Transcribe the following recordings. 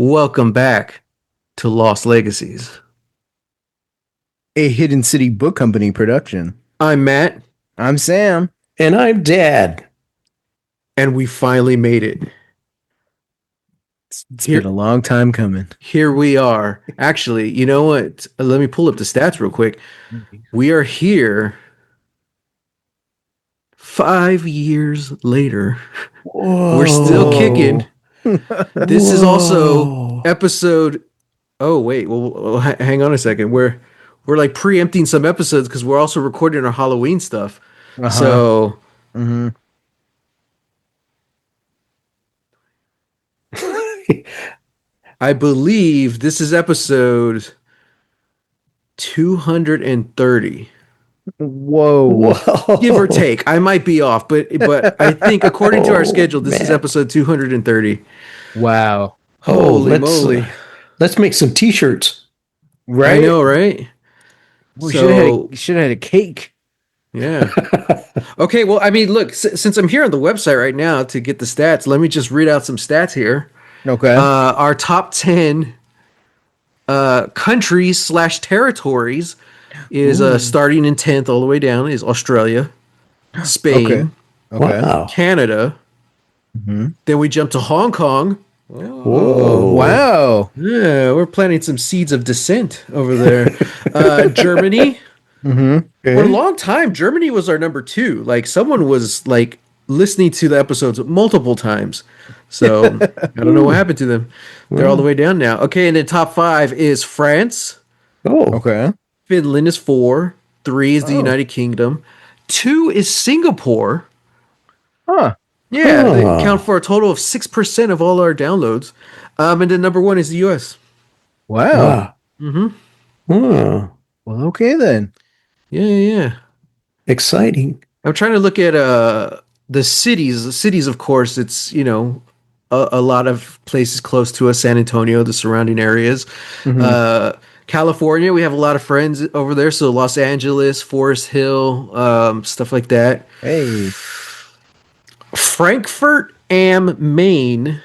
Welcome back to Lost Legacies. A Hidden City Book Company production. I'm Matt, I'm Sam. And I'm Dad. and we finally made it. It's been Here, a long time coming. here we are. Actually, you know what? Let me pull up the stats real quick. We are here 5 years later. We're still kicking. Whoa. This is also Whoa. episode. Oh wait, well, hang on a second. We're like preempting some episodes because we're also recording our Halloween stuff. Uh-huh. So hmm I believe this is episode 230. Whoa. Give or Whoa. take. I might be off, but I think according to our Oh schedule, this is man. episode 230. Wow. Oh, Holy moly. let's make some t-shirts. I Right? know, right? We should have So, had a cake. yeah. Okay, well, I mean, look, since I'm here on the website right now to get the stats, let me just read out some stats here. Okay. Our top 10 countries slash territories is Ooh. starting in 10th all the way down is Australia, Okay. Spain, Okay. Wow. Canada. hmm Then we jump to Hong Kong. Oh, Whoa. wow. Yeah, we're planting some seeds of dissent over there. Germany. For a Okay. long time, Germany was our number two. Like someone was like listening to the episodes multiple times. So I don't know what Ooh. happened to them. They're all the Well, way down now. Okay, and then top five is France. oh. Okay. Finland is four. Three is the Oh. United Kingdom. Two is Singapore. Huh. Yeah, they Huh. account for a total of 6% of all our downloads. And then number one is the US. Wow. Wow. Mm-hmm. Huh. Well, okay then. Yeah, yeah, yeah. Exciting. I'm trying to look at the cities. The cities, of course, it's a lot of places close to us, San Antonio, the surrounding areas. hmm Uh, California, we have a lot of friends over there, so Los Angeles, Forest Hill, stuff like that. Hey. Frankfurt am Main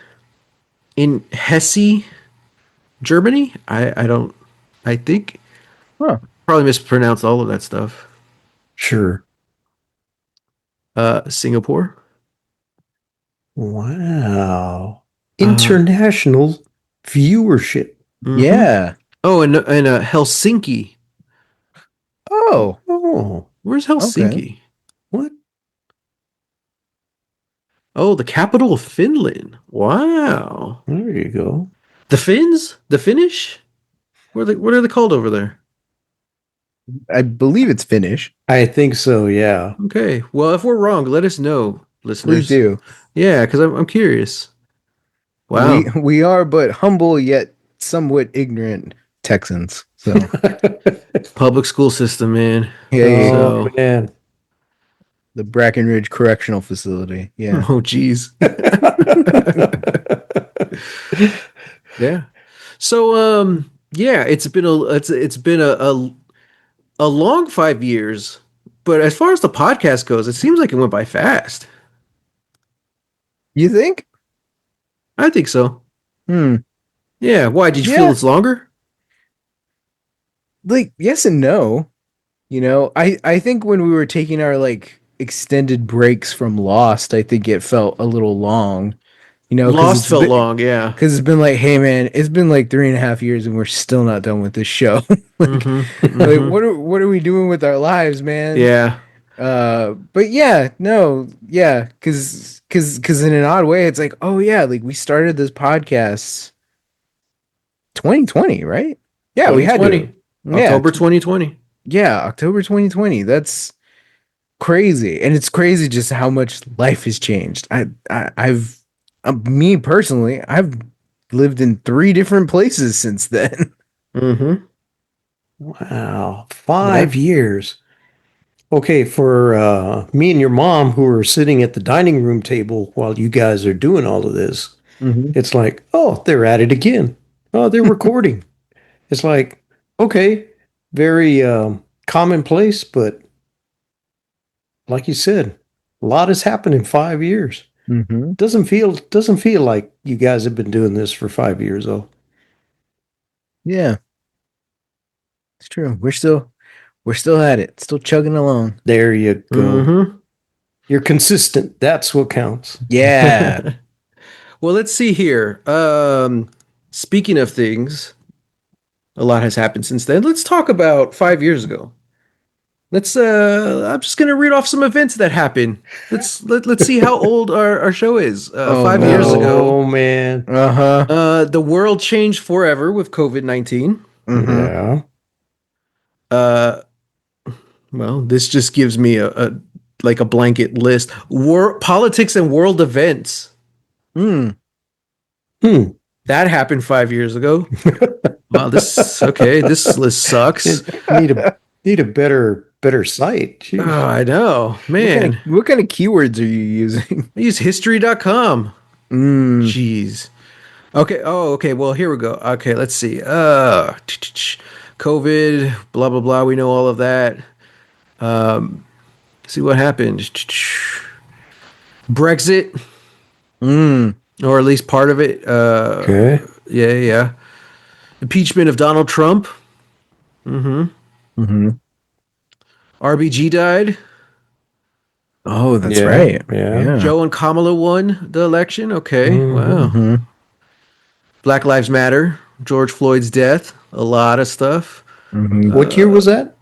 in Hesse, Germany. I don't. I think Huh. probably mispronounced all of that stuff. Sure. Singapore. Wow. Uh, International viewership. mhm. Yeah. Oh, and Helsinki. Oh. Oh. Where's Okay. Helsinki? What? Oh, the capital of Finland. Wow. There you go. The Finns? The Finnish? What are they called over there? I believe it's Finnish. I think so, yeah. Okay. Well, if we're wrong, let us know, Please listeners. do. Yeah, because I'm curious. We Wow. we are but humble yet somewhat ignorant Texans. So Public school system, man. hey, Oh So, man. the Brackenridge Correctional Facility. Yeah. oh geez. Yeah. So, yeah, it's been a long 5 years, but as far as the podcast goes, it seems like it went by fast. You think? I think so. Hmm. Yeah. Why? Did you feel Yeah. it's longer? Like yes and no. I think when we were taking our like extended breaks from Lost, I think it felt a little long. Because Lost felt long. Yeah. it's been like, hey man, it's been like 3.5 years and we're still not done with this show. like, Mm-hmm. like Mm-hmm. what are we doing with our lives, man? Yeah. But yeah, no, yeah, because in an odd way, it's like, oh yeah, like we started this podcast 2020, right? Yeah, we had to. 2020. Yeah, October 2020. yeah, October 2020. That's crazy, and it's crazy just how much life has changed. I've me personally, I've lived in 3 different places since then. Mm-hmm. Wow. Yeah. 5 years. Okay, for me and your mom who are sitting at the dining room table while you guys are doing all of this, hmm it's like, oh, they're at it again. Oh, they're recording. It's like, okay, very commonplace, but like you said, a lot has happened in 5 years. Mm-hmm. Doesn't feel like you guys have been doing this for 5 years though. Yeah, it's true. We're still at it, still chugging along. There you go. Mm-hmm. You're consistent. That's what counts. Yeah. Well, let's see here. Speaking of things, a lot has happened since then. Let's talk about 5 years ago. I'm just gonna read off some events that happened. Let's see how old our show is. Oh 5 years no. ago, Oh man. Uh-huh. the world changed forever with COVID-19. Mm-hmm. Yeah. Uh, well, this just gives me a like a blanket list. Politics and world events Mm. Hmm. that happened 5 years ago. Wow, this okay. This list sucks. Need a need a better site. Oh, Jeez. I know, man. What kind of keywords are you using? I use history.com. Mm. Jeez. Okay. Oh, okay. Well, here we go. Okay, let's see. COVID, blah blah blah. We know all of that. See what happened. Brexit, Mm. or at least part of it. Okay. Yeah, yeah. Impeachment of Donald Trump. Mm-hmm. RBG died. Oh, that's Yeah. right. Yeah. Yeah. Joe and Kamala won the election. Okay. Mhm. Wow. Mm-hmm. Black Lives Matter. George Floyd's death. A lot of stuff. Mm-hmm. What year was that?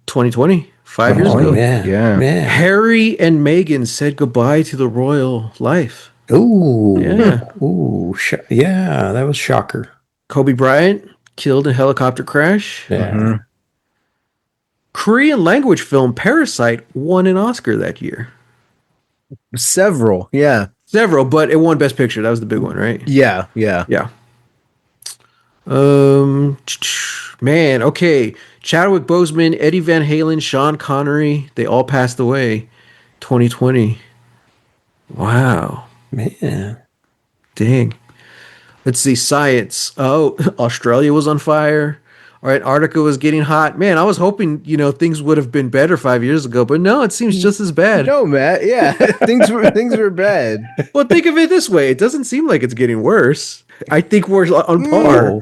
2020. 5 years Oh ago. man. Yeah. Man. Harry and Meghan said goodbye to the royal life. Ooh. Yeah. Ooh. Yeah, that was shocker. Kobe Bryant killed in a helicopter crash. Yeah. Mm-hmm. Korean language film Parasite won an Oscar that year. Several. Yeah. Several, but it won Best Picture. That was the big one, right? Yeah. Yeah. Yeah. Man, okay. Chadwick Boseman, Eddie Van Halen, Sean Connery, they all passed away. 2020. Wow. Man. Dang. Let's see. Science. Oh, Australia was on fire. All right, Antarctica was getting hot. Man, I was hoping, things would have been better 5 years ago, but no, it seems just as bad. No, Matt. Yeah. things were bad. Well, think of it this way. It doesn't seem like it's getting worse. I think we're on par.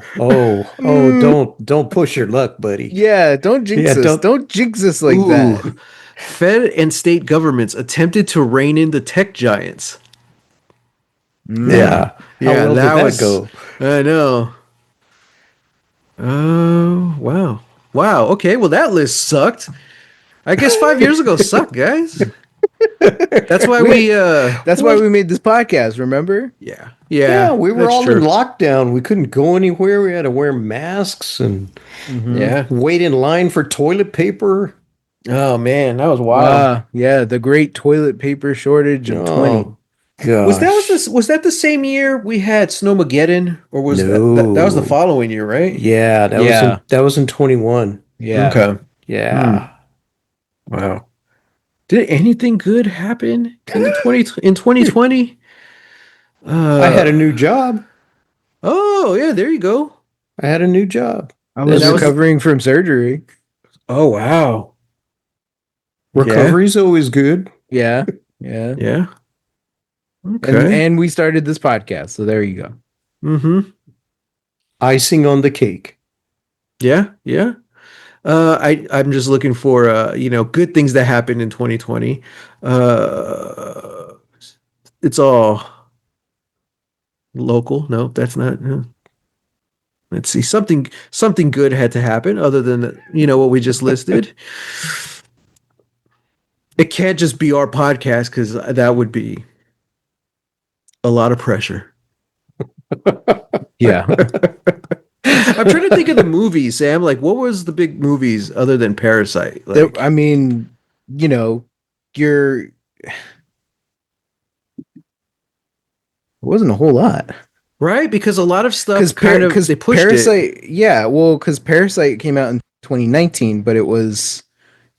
Don't push your luck, buddy. Yeah. Don't jinx Yeah, us. Don't jinx us like that. Ooh. Fed and state governments attempted to rein in the tech giants. Yeah. How Yeah, well that did was. that go? I know. Oh, wow. Wow. Okay. Well, that list sucked. I guess 5 years ago sucked, guys. That's why That's why we made this podcast, remember? yeah. Yeah, Yeah. we were that's all true. in lockdown. We couldn't go anywhere. We had to wear masks and Yeah. wait in line for toilet paper. Oh man, that was wild. Yeah, the great toilet paper shortage of 20. Oh gosh. Was that the same year we had Snowmageddon, or was that was the No. following year, right? Yeah, Yeah. that was in 21. Yeah. Okay. Yeah. Wow. Did anything good happen in 2020? I had a new job. Oh yeah, there you go. I had a new job. I was that was- recovering from surgery. Oh wow. Recovery's always good. Yeah. Yeah. Yeah. And, Okay. and we started this podcast, so there you go. Mm-hmm. Icing on the cake. Yeah. Yeah. I'm just looking for good things that happened in 2020. It's all local. No, that's not. Let's see. Something good had to happen other than what we just listed. It can't just be our podcast because that would be a lot of pressure. Yeah. I'm trying to think of the movies, Sam. Like, what was the big movies other than Parasite? Like, I mean, it wasn't a whole lot. right? Because a lot of stuff Because they pushed Parasite, it. yeah, well, because Parasite came out in 2019, but it was,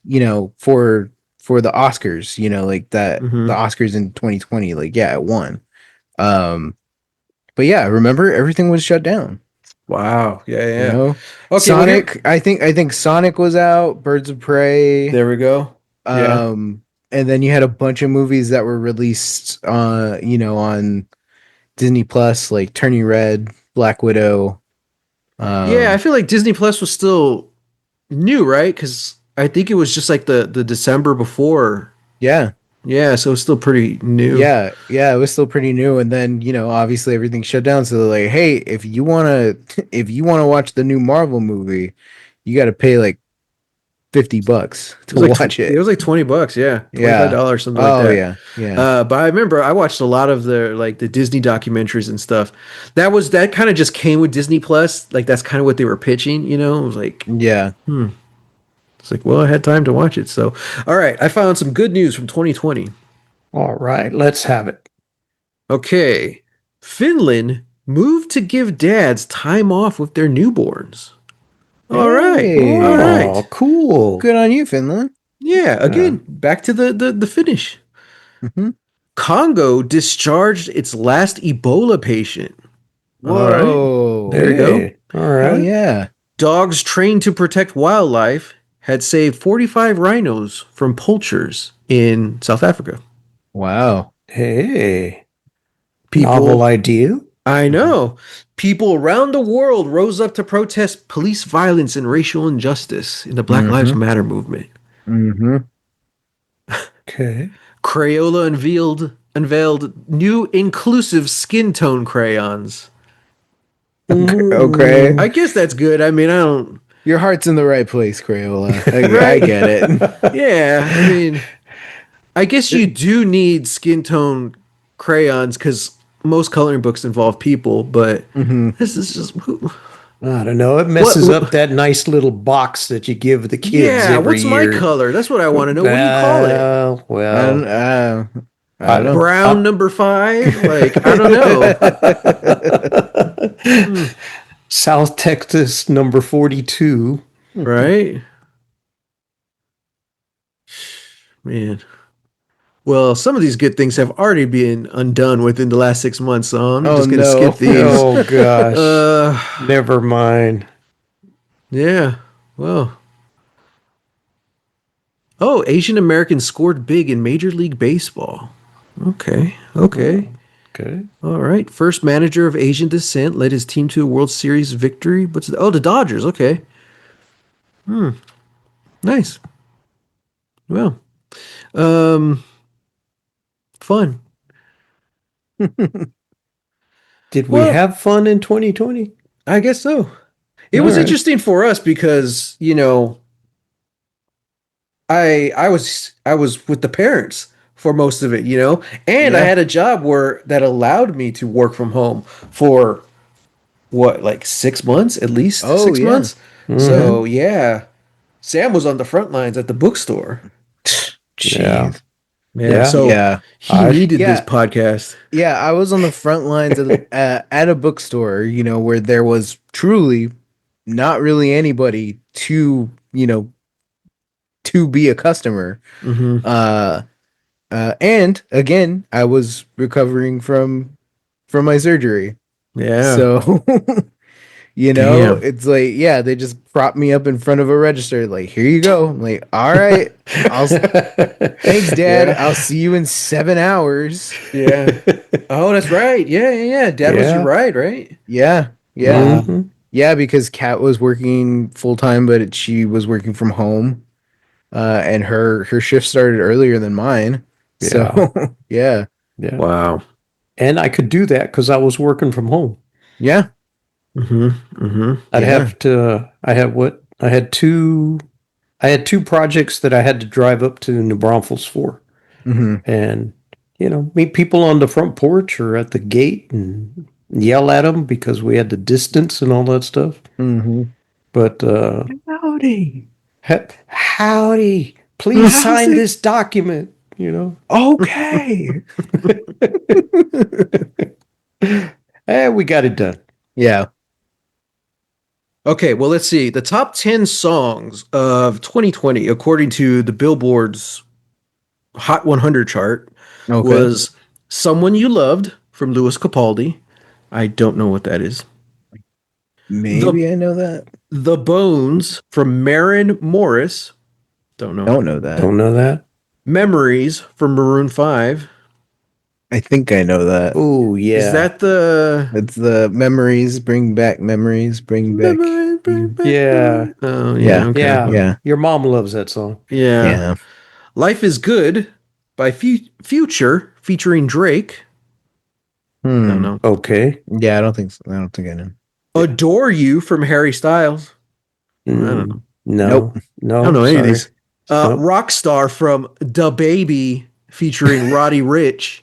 for the Oscars, like that, Mhm. the Oscars in 2020, like, yeah, it won. But yeah, remember everything was shut down. Wow. Yeah, yeah. You know, Okay, Sonic. I think Sonic was out. Birds of Prey. there we go. Yeah. Um, and then you had a bunch of movies that were released on Disney Plus, like Turning Red, Black Widow. Yeah, I Um feel like Disney Plus was still new, right? Because I think it was just like the December before. yeah. Yeah, so it's still pretty new. Yeah, it was still pretty new, and then obviously everything shut down. So they're like, "Hey, if you wanna, if you wanna watch the new Marvel movie, you got to pay like $50 It was to like watch it it." was like $20, yeah, Yeah. $25, something like Oh that. yeah, yeah, But I remember I watched a lot of the Disney documentaries and stuff. That kind of just came with Disney Plus. Like that's kind of what they were pitching, you know? It was like yeah. it's like, well, I had time to watch it. So, all right, I found some good news from 2020. All right, let's have it. Okay. Finland moved to give dads time off with their newborns. All right. All Hey, Oh, right. cool. good on you, Finland. Yeah, Yeah. again, back to the finish. Hmm. Congo discharged its last Ebola patient. All right. There you Whoa, go. Hey, all hell right. yeah! Dogs trained to protect wildlife had saved 45 rhinos from poachers in South Africa. Wow. Hey, novel People, idea. I know, people around the world rose up to protest police violence and racial injustice in the Black Lives Mm-hmm. Matter movement. Mm-hmm. Okay. Crayola unveiled new inclusive skin tone crayons. Okay, I Mm. guess that's good. I mean, I don't. your heart's in the right place, Crayola. I Right? get it. Yeah. I mean, I guess you do need skin tone crayons because most coloring books involve people, but Hmm. this is just I don't know. It what, messes up that nice little box that you give the kids yeah, every what's my year. color? That's what I want to know. What do you call it? I don't. Well, I don't I, know. Brown I, number 5? Like, I don't know. Hmm, South Texas number 42. right? Man. Well, some of these good things have already been undone within the last 6 months, so I'm Oh just gonna skip no. these. Oh gosh. Uh, Never mind. yeah. Well, oh, Asian Americans scored big in Major League Baseball. Okay. Okay. Oh, okay. All right. First manager of Asian descent led his team to a World Series victory. Oh, the Dodgers. Okay. Nice. Well, um, fun. Did we Well, have fun in 2020? I guess so. It All was right. interesting for us because, I was with the parents for most of it, and I Yeah. had a job where that allowed me to work from home for what, like 6 months, at least Oh six yeah. months. Mm-hmm. So yeah, Sam was on the front lines at the bookstore. Yeah. Jeez. Yeah, Yeah. so Yeah. he I needed this Yeah. podcast. Yeah. I was on the front lines at a bookstore, where there was truly not really anybody to be a customer. Hmm. Uh, and again, I was recovering from my surgery. Yeah. So, Damn. it's like, yeah, they just prop me up in front of a register, like, here you go. I'm like, all right, I'll, thanks, Dad. Yeah. I'll see you in 7 hours. Yeah. Oh, that's right. Yeah, yeah, yeah. Dad was your Yeah. ride, right? Yeah, yeah, Yeah. Mm-hmm. yeah, because Kat was working full time, but she was working from home. And her shift started earlier than mine. So, Yeah. yeah, Yeah. Wow. And I could do that because I was working from home. yeah, Hmm. Hmm. I'd yeah. have to, I had what? I had two projects that I had to drive up to New Braunfels for. Hmm. And, meet people on the front porch or at the gate and yell at them because we had the distance and all that stuff. Hmm. But, Howdy. howdy, please How's sign it? this document. Okay. We got it done. Yeah. Okay, well, let's see. The top 10 songs of 2020, according to the Billboard's Hot 100 chart, Okay. was Someone You Loved from Louis Capaldi. I don't know what that is. The Maybe I know that. The Bones from Maren Morris. Don't know. Don't know that. Don't know that. Memories from Maroon 5. I think I know that. Oh, Is yeah. that the It's the memories, bring back memories bring you. back Yeah. the Oh yeah, Yeah, okay. Yeah. yeah, Your mom loves that song. Yeah. yeah. Life is Good by Future featuring Drake. I don't Hmm. know. Okay. Yeah, I don't think so. I don't think I know. Adore You from Harry Styles. I don't know. Nope. No. I don't No. know any of Sorry. these. Nope. Rockstar from Da Baby featuring Roddy Rich.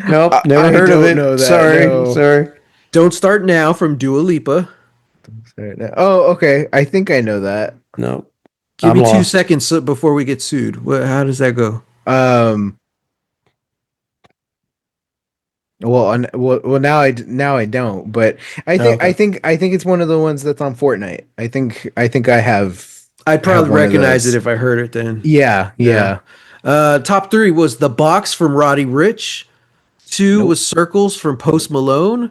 Nope. Never I heard of don't it. know that. Sorry. No. Sorry. Don't Start Now from Dua Lipa. Sorry, no. Oh, okay. I think I know that. No. Give I'm me two lost. seconds before we get sued. How does that go? Um. Well. Now I don't. But Okay. I think it's one of the ones that's on Fortnite. I think I'd I have probably one of recognize it those. if I heard it then. Yeah. Yeah. Yeah. Top three was The Box from Roddy Rich. Two Nope. was Circles from Post Malone.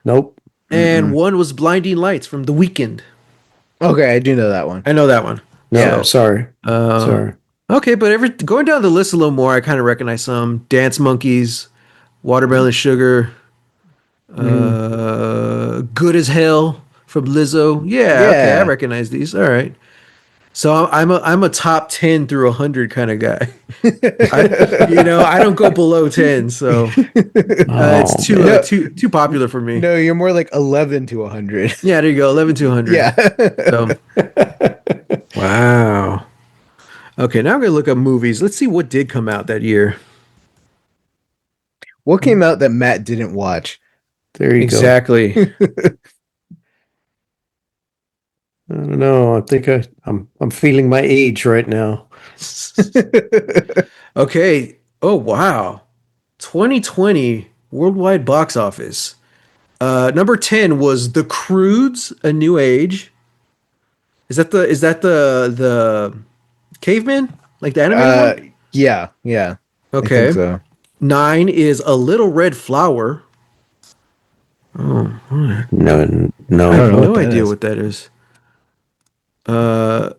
Nope. And Mm-mm. one was Blinding Lights from The Weeknd. Okay, I do know that one. I know that one. No. So, Sorry. uh, Sorry. okay, but going down the list a little more, I kind of recognize some Dance Monkeys, Watermelon Sugar, Mm. Good as Hell from Lizzo. Yeah, okay, I Yeah. recognize these. All right. So I'm a top 10 through 100 kind of guy. I don't go below 10, so it's Oh, too man. No, too popular for me. no, you're more like 11 to 100. Yeah, there you go, 11 to 100. Yeah. So, wow. Okay, now I'm gonna look up movies. Let's see what did come out that year. What came out that Matt didn't watch? There you go. Exactly. I don't know. I think I'm feeling my age right now. Okay. Oh wow. 2020 worldwide box office. Number 10 was The Croods: A New Age. Is that the caveman? Like the animated uh one? yeah, yeah. I think Okay. so. 9 is A Little Red Flower. Oh, No, I I don't have no. know what no that idea is. what that is. Uh,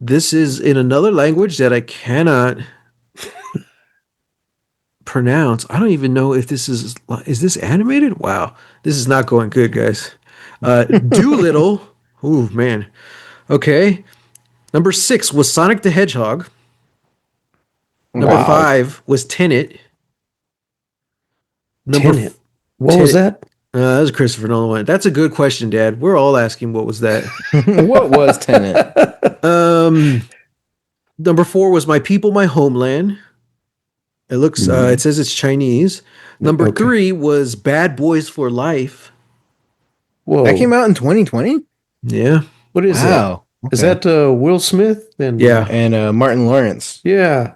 this is in another language that I cannot pronounce. I don't even know if is this animated? Wow, this is not going good, guys. Doolittle. Ooh, man. Okay. Number 6 was Sonic the Hedgehog. Number Okay. Wow. 5 was Tenet. Number Tenet. f- What was Tenet. that? That was a Christopher Nolan one. That's a good question, Dad. We're all asking what was that. What was Tenant? Um, Number 4 was My People, My Homeland. It Mm, says it's Chinese. Number okay. 3 was Bad Boys for Life. That came Whoa. out in 2020? Yeah. What is that? Wow. Is Okay. that Will Smith? And Yeah. And Martin Lawrence. yeah.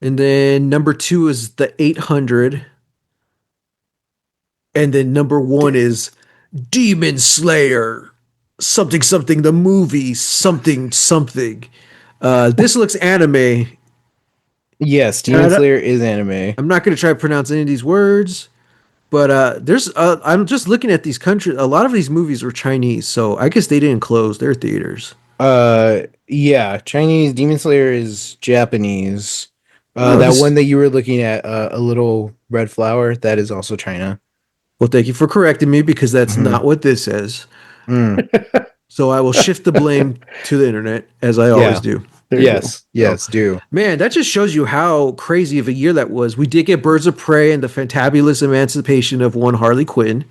And then number 2 is The 800. And then number 1 is Demon Slayer. Something, something, the movie, something, something. This looks anime. Yes, And Demon Slayer is anime. I'm not going to try to pronounce any of these words, but I'm just looking at these countries. A lot of these movies were Chinese, so I guess they didn't close their theaters. Yeah, Chinese Demon Slayer is Japanese. Oh, That one this. that you were looking at, a little red flower, that is also China. Well, thank you for correcting me because that's Hmm. not what this says. Mm. So I will shift the blame to the internet as I always Yeah. do. There you go. Yes. So, Yes. Do. man, that just shows you how crazy of a year that was. We did get Birds of Prey and the fantabulous emancipation of one Harley Quinn,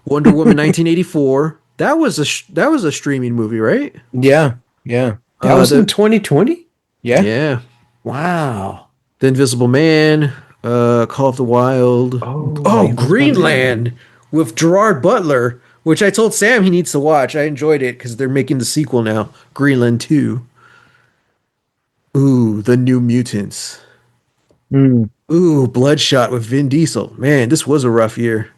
Wonder Woman 1984. That was a streaming movie, right? Yeah. Yeah. That was in The 2020? Yeah. Yeah, Wow. The Invisible Man, Call of the Wild. Oh, Oh, the Invisible Man. Greenland with Gerard Butler, which I told Sam he needs to watch. I enjoyed it because they're making the sequel now, Greenland 2. Ooh, The New Mutants. Mm. Ooh, Bloodshot with Vin Diesel. Man, this was a rough year.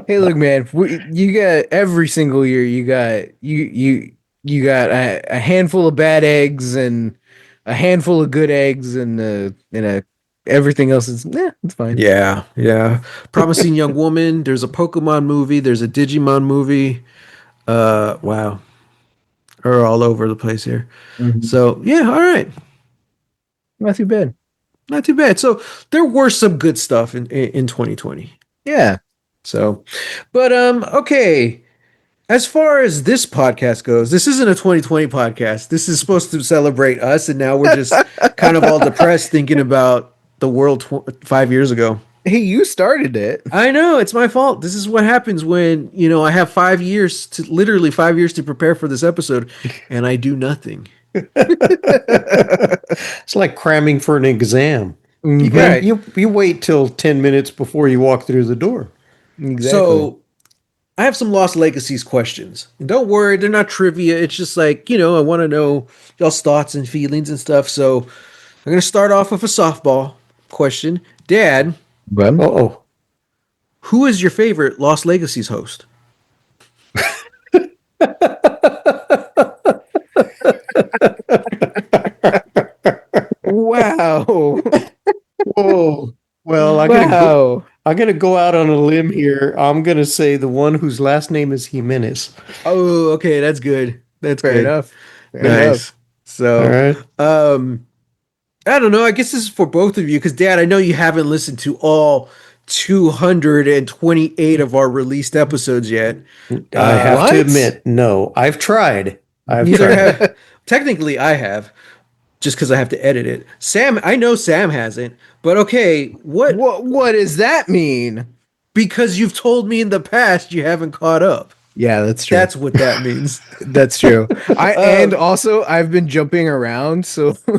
Hey, look, man. You got every single year. You got a handful of bad eggs and a handful of good eggs, and everything else is it's fine. Yeah, yeah. Promising Young Woman. There's a Pokemon movie. There's a Digimon movie. Wow. are all over the place here. Mhm. So yeah, all right, Not too bad. not too bad. So there were some good stuff in 2020. Yeah. So, but okay. As far as this podcast goes, this isn't a 2020 podcast. This is supposed to celebrate us, and now we're just kind of all depressed thinking about the world 5 years ago. Hey, you started it. I know it's my fault. This is what happens when, I have 5 years to literally 5 years to prepare for this episode, and I do nothing. It's like cramming for an exam. You Hmm. got Right. you wait till 10 minutes before you walk through the door. Exactly. So I have some Lost Legacies questions. And don't worry, they're not trivia. It's just like, I want to know y'all's thoughts and feelings and stuff. So I'm going to start off with a softball question. Dad, But Uh-oh. who is your favorite Lost Legacies host? wow. Whoa. Well, Wow. I'm gonna go out on a limb here. I'm gonna say the one whose last name is Jimenez. Oh, okay, that's good. That's Fair good. enough. Fair enough. Nice. All So, right. um, I don't know. I guess this is for both of you because, Dad, I know you haven't listened to all 228 of our released episodes yet. I have to What? admit, no. I've tried. I've Neither tried. have, technically, I have, just because I have to edit it. Sam, I know Sam hasn't, but okay, What does that mean? because you've told me in the past you haven't caught up. Yeah, that's true. That's what that means. That's true. I and Um, also I've been jumping around, so so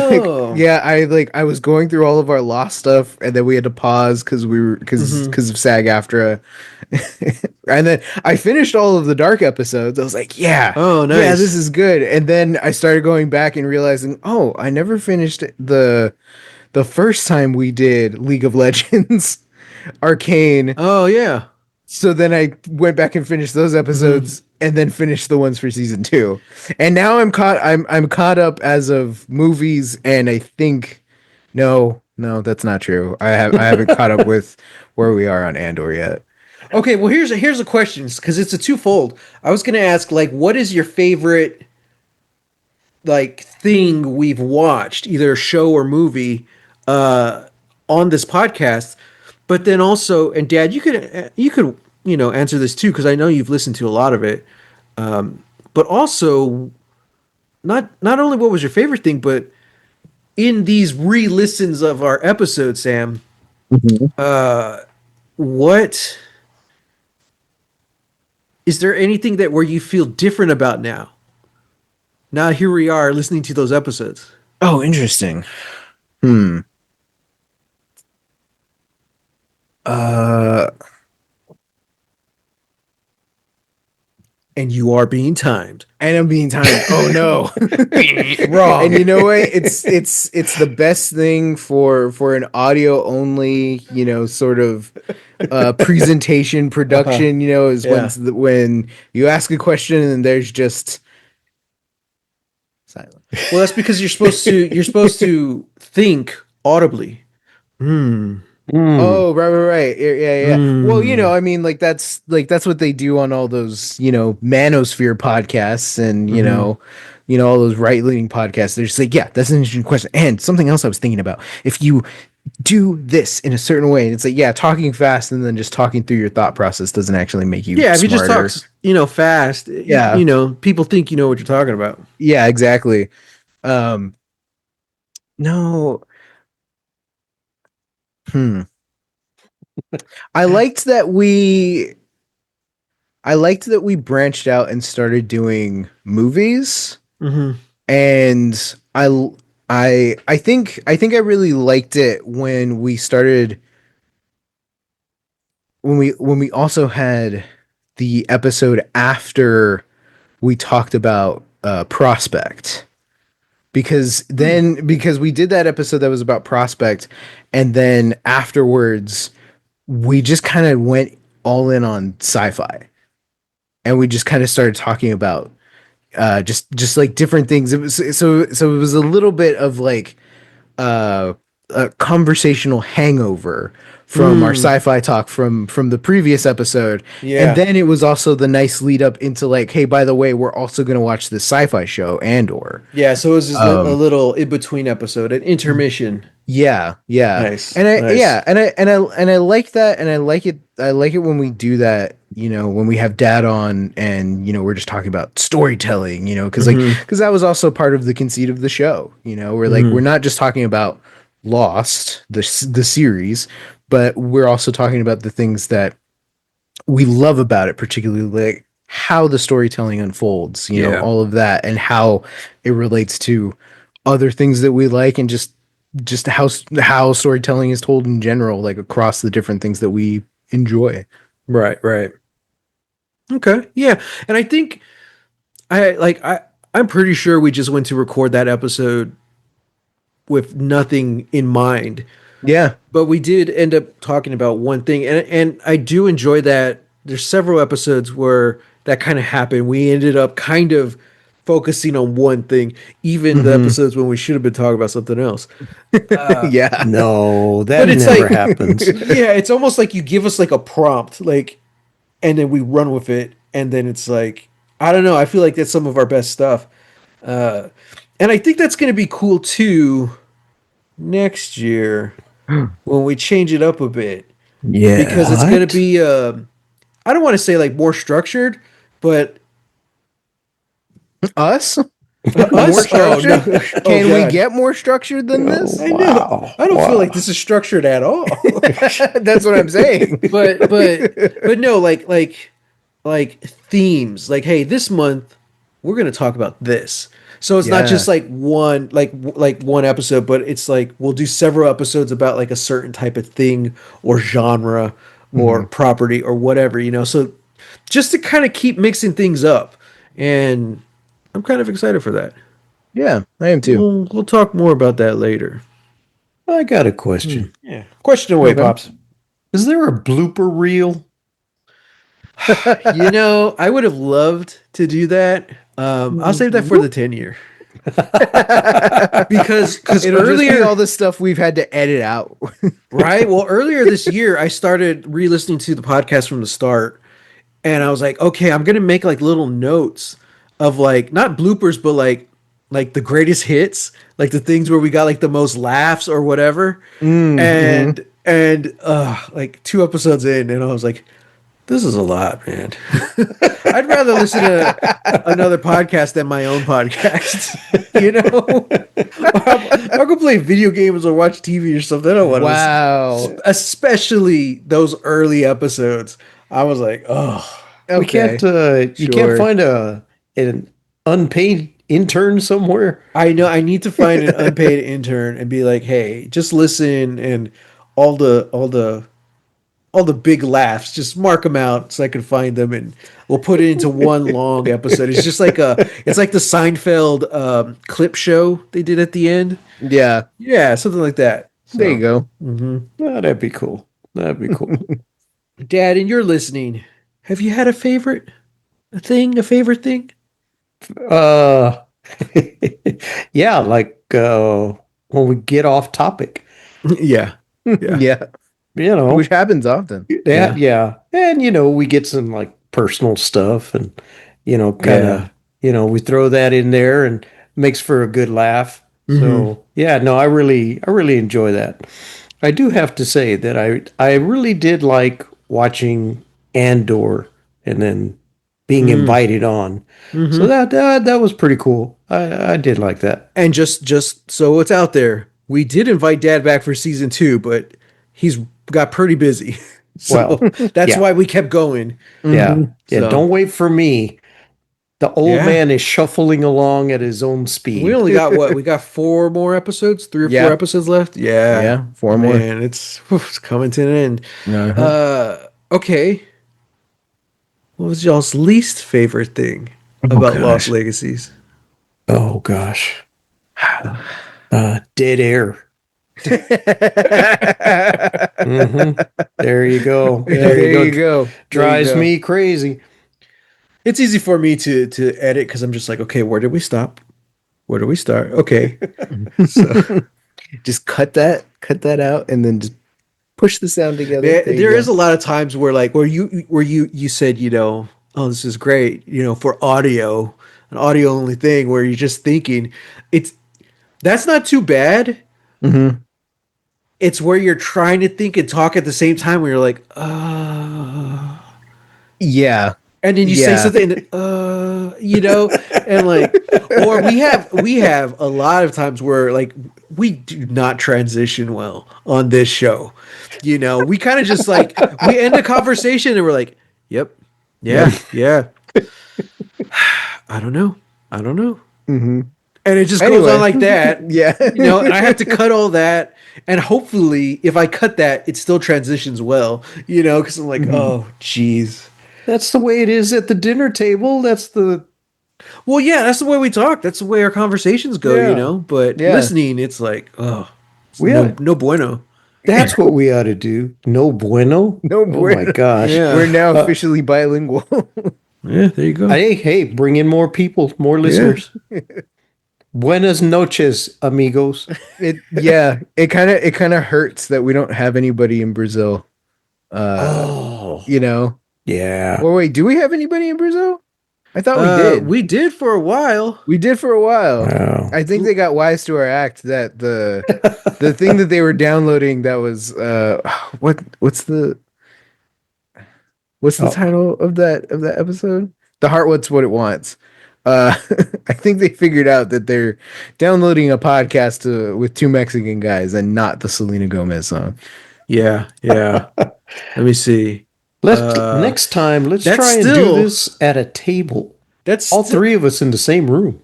like oh. yeah, I was going through all of our lost stuff and then we had to pause Hmm. because of SAG-AFTRA. And then I finished all of the dark episodes. I was like, yeah, Oh, yeah, this nice. is good. And then I started going back and realizing, oh, I never finished the first time we did League of Legends Arcane. Oh, yeah. So then I went back and finished those Hmm. episodes and then finished the ones for season 2. And now I'm caught up as of movies and I think no, that's not true. I haven't caught up with where we are on Andor yet. Okay, well here's a question because it's a twofold. I was gonna ask like, what is your favorite like thing we've watched, either show or movie, on this podcast? But then also, and Dad, you could answer this too because I know you've listened to a lot of it. But also, not only what was your favorite thing, but in these re-listens of our episodes, Sam, Mhm. what is there anything that where you feel different about now? Now here we are listening to those episodes, Oh, interesting. Hmm. Uh and you are being timed. and I'm being timed. Oh no. And Wrong. you know what? It's the best thing for an audio only, sort of presentation Uh-huh. production, is Yeah. when you ask a question and there's just silence. Well, that's because you're supposed to think audibly. Hmm. Hmm. Oh, right. Yeah, yeah, yeah. Well, Hmm. I mean, that's what they do on all those, manosphere podcasts and, Hmm. all those right-leaning podcasts. They're just like, yeah, that's an interesting question. And something else I was thinking about. If you do this in a certain way, and it's like, yeah, talking fast and then just talking through your thought process doesn't actually make you Yeah, if you just talk, smarter. fast, Yeah. people think you know what you're talking about. Yeah, exactly. Um, no. Hmm. I liked that we I liked that we branched out and started doing movies, Hmm. and I think I really liked it when we started when we also had the episode after we talked about Prospect, because we did that episode that was about Prospect, and then afterwards we just kind of went all in on sci-fi, and we just kind of started talking about just like different things. It was so it was a little bit of like a conversational hangover from our sci-fi talk from the previous episode. And Yeah. then it was also the nice lead up into like, hey, by the way, we're also going to watch this sci-fi show Andor. Yeah, so it was just a Um, little in between episode, an intermission. yeah, yeah. Nice, And I nice. yeah, and I like that, and I like it when we do that, when we have dad on and we're just talking about storytelling, Hmm. because that was also part of the conceit of the show. We're like we're Hmm. not just talking about Lost, the series, but we're also talking about the things that we love about it, particularly like how the storytelling unfolds, Yeah. all of that, and how it relates to other things that we like, and just how storytelling is told in general, like across the different things that we enjoy. Right, right. Okay. Yeah. And I think I'm pretty sure we just went to record that episode with nothing in mind. Yeah. But we did end up talking about one thing, and I do enjoy that. There's several episodes where that kind of happened. We ended up kind of focusing on one thing, even the Hmm. episodes when we should have been talking about something else. Yeah. No, that But it's never like, happens. yeah, it's almost like you give us like a prompt, like, and then we run with it, and then it's like, I don't know. I feel like that's some of our best stuff, uh, and I think that's going to be cool too next year when we change it up a bit because Yeah. it's going to What? be I don't want to say like more structured, but Us? More us, oh no. structured? Oh Can we god, get more structured than Oh, this? I know. wow. I don't feel Wow. like this is structured at all. That's what I'm saying. but no, like themes, like, hey, this month we're going to talk about this. So it's not just Yeah. like one, like one episode, but it's like we'll do several episodes about like a certain type of thing or genre or Mhm. property or whatever, so just to kind of keep mixing things up. And I'm kind of excited for that. Yeah, I am too. We'll talk more about that later. I got a Hmm. question. Yeah. Question away, Okay. Pops. Is there a blooper reel? I would have loved to do that. I'll save that for the 10 year because It'll just be earlier, all the stuff we've had to edit out. right? Well, earlier this year, I started re-listening to the podcast from the start, and I was like, okay, I'm gonna make like little notes of like not bloopers, but like the greatest hits, like the things where we got like the most laughs or whatever. Mm-hmm. And like 2 episodes in, and I was like, this is a lot, man. I'd rather listen to another podcast than my own podcast. I'll go play video games or watch TV or something. I don't want to Wow. listen, especially those early episodes. I was like, oh, We can't. Okay. You can't Sure. find an unpaid intern somewhere. I know I need to find an unpaid intern and be like, hey, just listen and all the big laughs, just mark them out so I can find them, and we'll put it into one long episode. It's like the Seinfeld clip show they did at the end. Yeah. Yeah, something like that. There you So, go. Oh, that'd be cool. That'd be cool. Dad, and you're listening. Have you had a favorite thing? uh, yeah, like when we get off topic, Yeah, yeah, Yeah. you know, Which happens often. yeah, yeah, and we get some like personal stuff, and kind yeah. of, we throw that in there and makes for a good laugh. Mhm. So yeah, no, I really enjoy that. I do have to say that I really did like watching Andor and then being Mm. invited on. So Mhm. that was pretty cool. I did like that. And just so it's out there, we did invite Dad back for season 2, but he's got pretty busy. Well, So that's yeah, why we kept going. yeah, Mhm. yeah. So Don't wait for me. The old yeah, man is shuffling along at his own we speed. only got what? We got 4 more episodes, 3 or 4 Yeah. episodes left. Yeah, Yeah. 4 more. man, it's coming to an end. Uh-huh. Okay. What was y'all's least favorite thing Oh about Lost gosh. Legacies? Oh gosh, dead air. Hmm. There you go. Yeah, There you there go. you go. There you Drives go. me crazy. It's easy for me to edit because I'm just like, okay, where did we stop? Where do we start? Okay, so Just cut that out, and then just Push the sound together. There you There is go. a lot of times where like where you said, oh, this is great, for audio, an audio only thing where you're just thinking it's that's not too bad. Hmm. It's where you're trying to think and talk at the same time where you're like, Yeah. and then you say Yeah. something, and like, or we have a lot of times where like we do not transition well on this show. We kind of just like we end a conversation and we're like, yep, Yep. yeah, yeah. I don't know, I don't know, Hmm. and it just goes on Anyway. like that. Yeah. And I have to cut all that, and hopefully, if I cut that, it still transitions well. Because I'm like, Mhm. oh, geez. That's the way it is at the dinner table. That's the Well, yeah, that's the way we talk. That's the way our conversations go, yeah. But Yeah. listening, it's like, oh, it's We no ought, no bueno. that's what we ought to do. No bueno. No Oh my bueno. gosh. We're Yeah. now officially bilingual. Yeah, there you go. Hey, bring in more people, more Yeah. listeners. Buenas noches, amigos. It kind of hurts that we don't have anybody in Brazil. Uh, Oh, you know. yeah. Well, wait, do we have anybody in Brazil? I thought we did. We did for a while. We did for a while. Wow. I think they got wise to our act that the thing that they were downloading that was what's the Oh, title of that episode? The heart wants what it wants. Uh I think they figured out that they're downloading a podcast with two Mexican guys and not the Selena Gomez song. Yeah, yeah. Let me see. let's Uh, next time. Let's that's try and do still this at a table. that's All still three of us in the same room.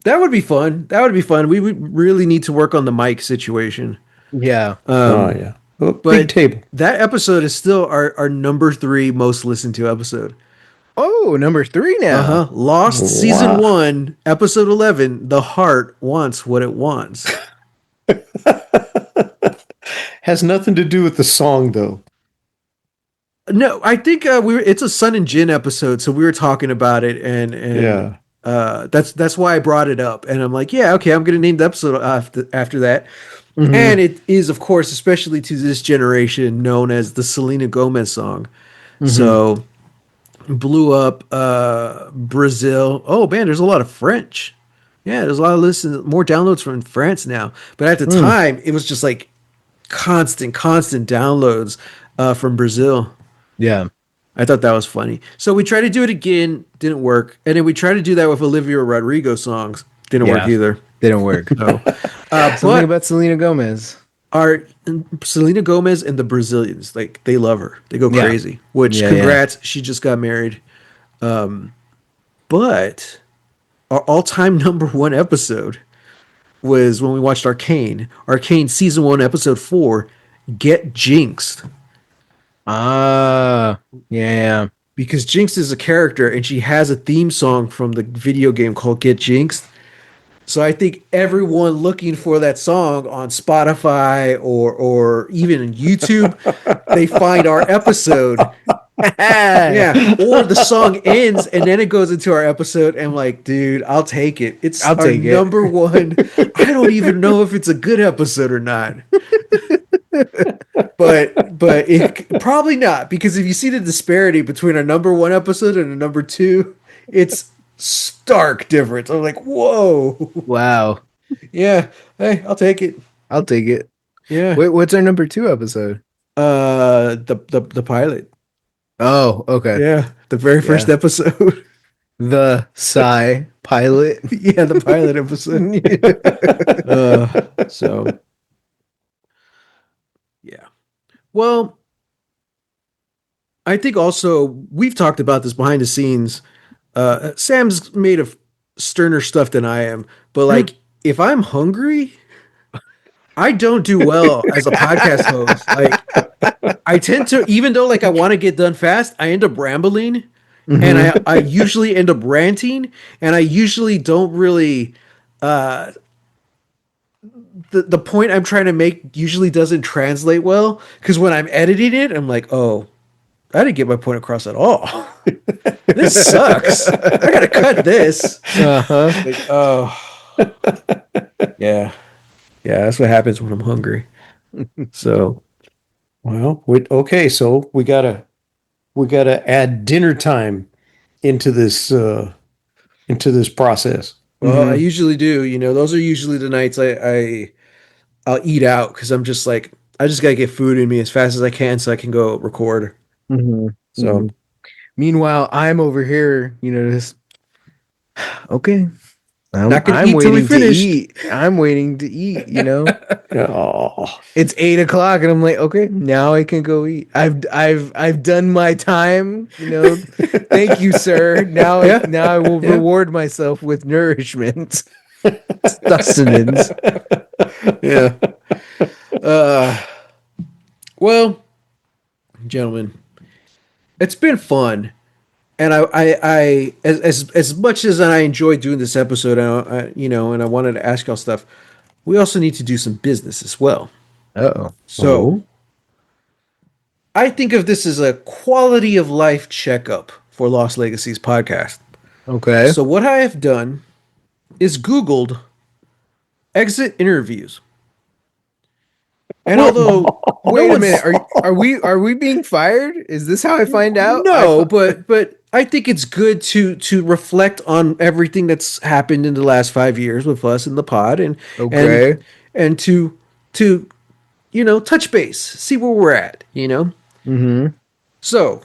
that would be fun. That would be fun. We would really need to work on the mic situation. Yeah. Oh Um, yeah. Oh, big but table. that episode is still our number three most listened to episode. Oh, number 3 now. Uh-huh. Lost season Wow. 1, episode 11. The heart wants what it wants. Has nothing to do with the song though. No, I think it's a Sun and Jin episode, so we were talking about it, and Yeah. that's why I brought it up, and I'm like, yeah, okay, I'm gonna name the episode after that, Hmm. and it is, of course, especially to this generation, known as the Selena Gomez song. Hmm. So blew up Brazil. Oh man, there's a lot of French. Yeah, there's a lot of more downloads from France now. But at the Mm. time, it was just like constant downloads from Brazil. Yeah. I thought that was funny. So we tried to do it again, didn't work. And then we tried to do that with Olivia Rodrigo songs, didn't work Yeah. either. They don't work. So, Something but about Selena Gomez. our Selena Gomez and the Brazilians, like they love her, they go Yeah. crazy. Which, Yeah, yeah. congrats, she just got married. But our all-time number one episode was when we watched Arcane. Arcane season 1, episode 4, Get Jinxed. Ah, yeah. Because Jinx is a character and she has a theme song from the video game called Get Jinxed. So I think everyone looking for that song on Spotify or even in YouTube, they find our episode. Yeah, or the song ends and then it goes into our episode, and I'm like, dude, I'll take it. It's I'll our take it. number one. I don't even know if it's a good episode or not. But it probably not, because if you see the disparity between our number one episode and a number two, it's stark difference. I'm like, whoa. Wow. Yeah. Hey, I'll take it. I'll take it. Yeah. Wait, what's our number 2 episode? The pilot. Oh, okay. Yeah. The very first Yeah. episode. The Psy pilot. Yeah, the pilot episode. So yeah. Well, I think also we've talked about this behind the scenes. Sam's made of sterner stuff than I am, but like if I'm hungry, I don't do well as a podcast host. Like I tend to, even though like I want to get done fast, I end up rambling, and I usually end up ranting, and I usually don't really the point I'm trying to make usually doesn't translate well, because when I'm editing it, I'm like, oh, I didn't get my point across at all. This sucks. I gotta cut this. Uh-huh. Like, oh, yeah, yeah. That's what happens when I'm hungry. So, Well, okay, so we gotta add dinner time into this process. Well, I Hmm. usually do. Those are usually the nights I'll eat out because I'm just like I just gotta get food in me as fast as I can so I can go record. Hmm. Hmm. So Meanwhile, I'm over here, just okay. I'm not gonna I'm eat till we waiting to finished. eat. I'm waiting to eat. Oh, It's 8 o'clock and I'm like, okay, now I can go eat. I've done my time. Thank you, sir. Yeah, Now I will yeah, reward myself with nourishment. Sustenance. yeah. Uh, well, gentlemen, it's been fun, and as much as I enjoyed doing this episode, and I wanted to ask y'all stuff. We also need to do some business as well. Uh-oh. So oh, I think of this as a quality of life checkup for Lost Legacies podcast. Okay. So what I have done is Googled exit interviews. And Well, although no wait a minute. one's Are we being fired? Is this how I find out? no, but I think it's good to reflect on everything that's happened in the last 5 years with us in the pod and Okay. and to touch base, see where we're at. Mm-hmm. So,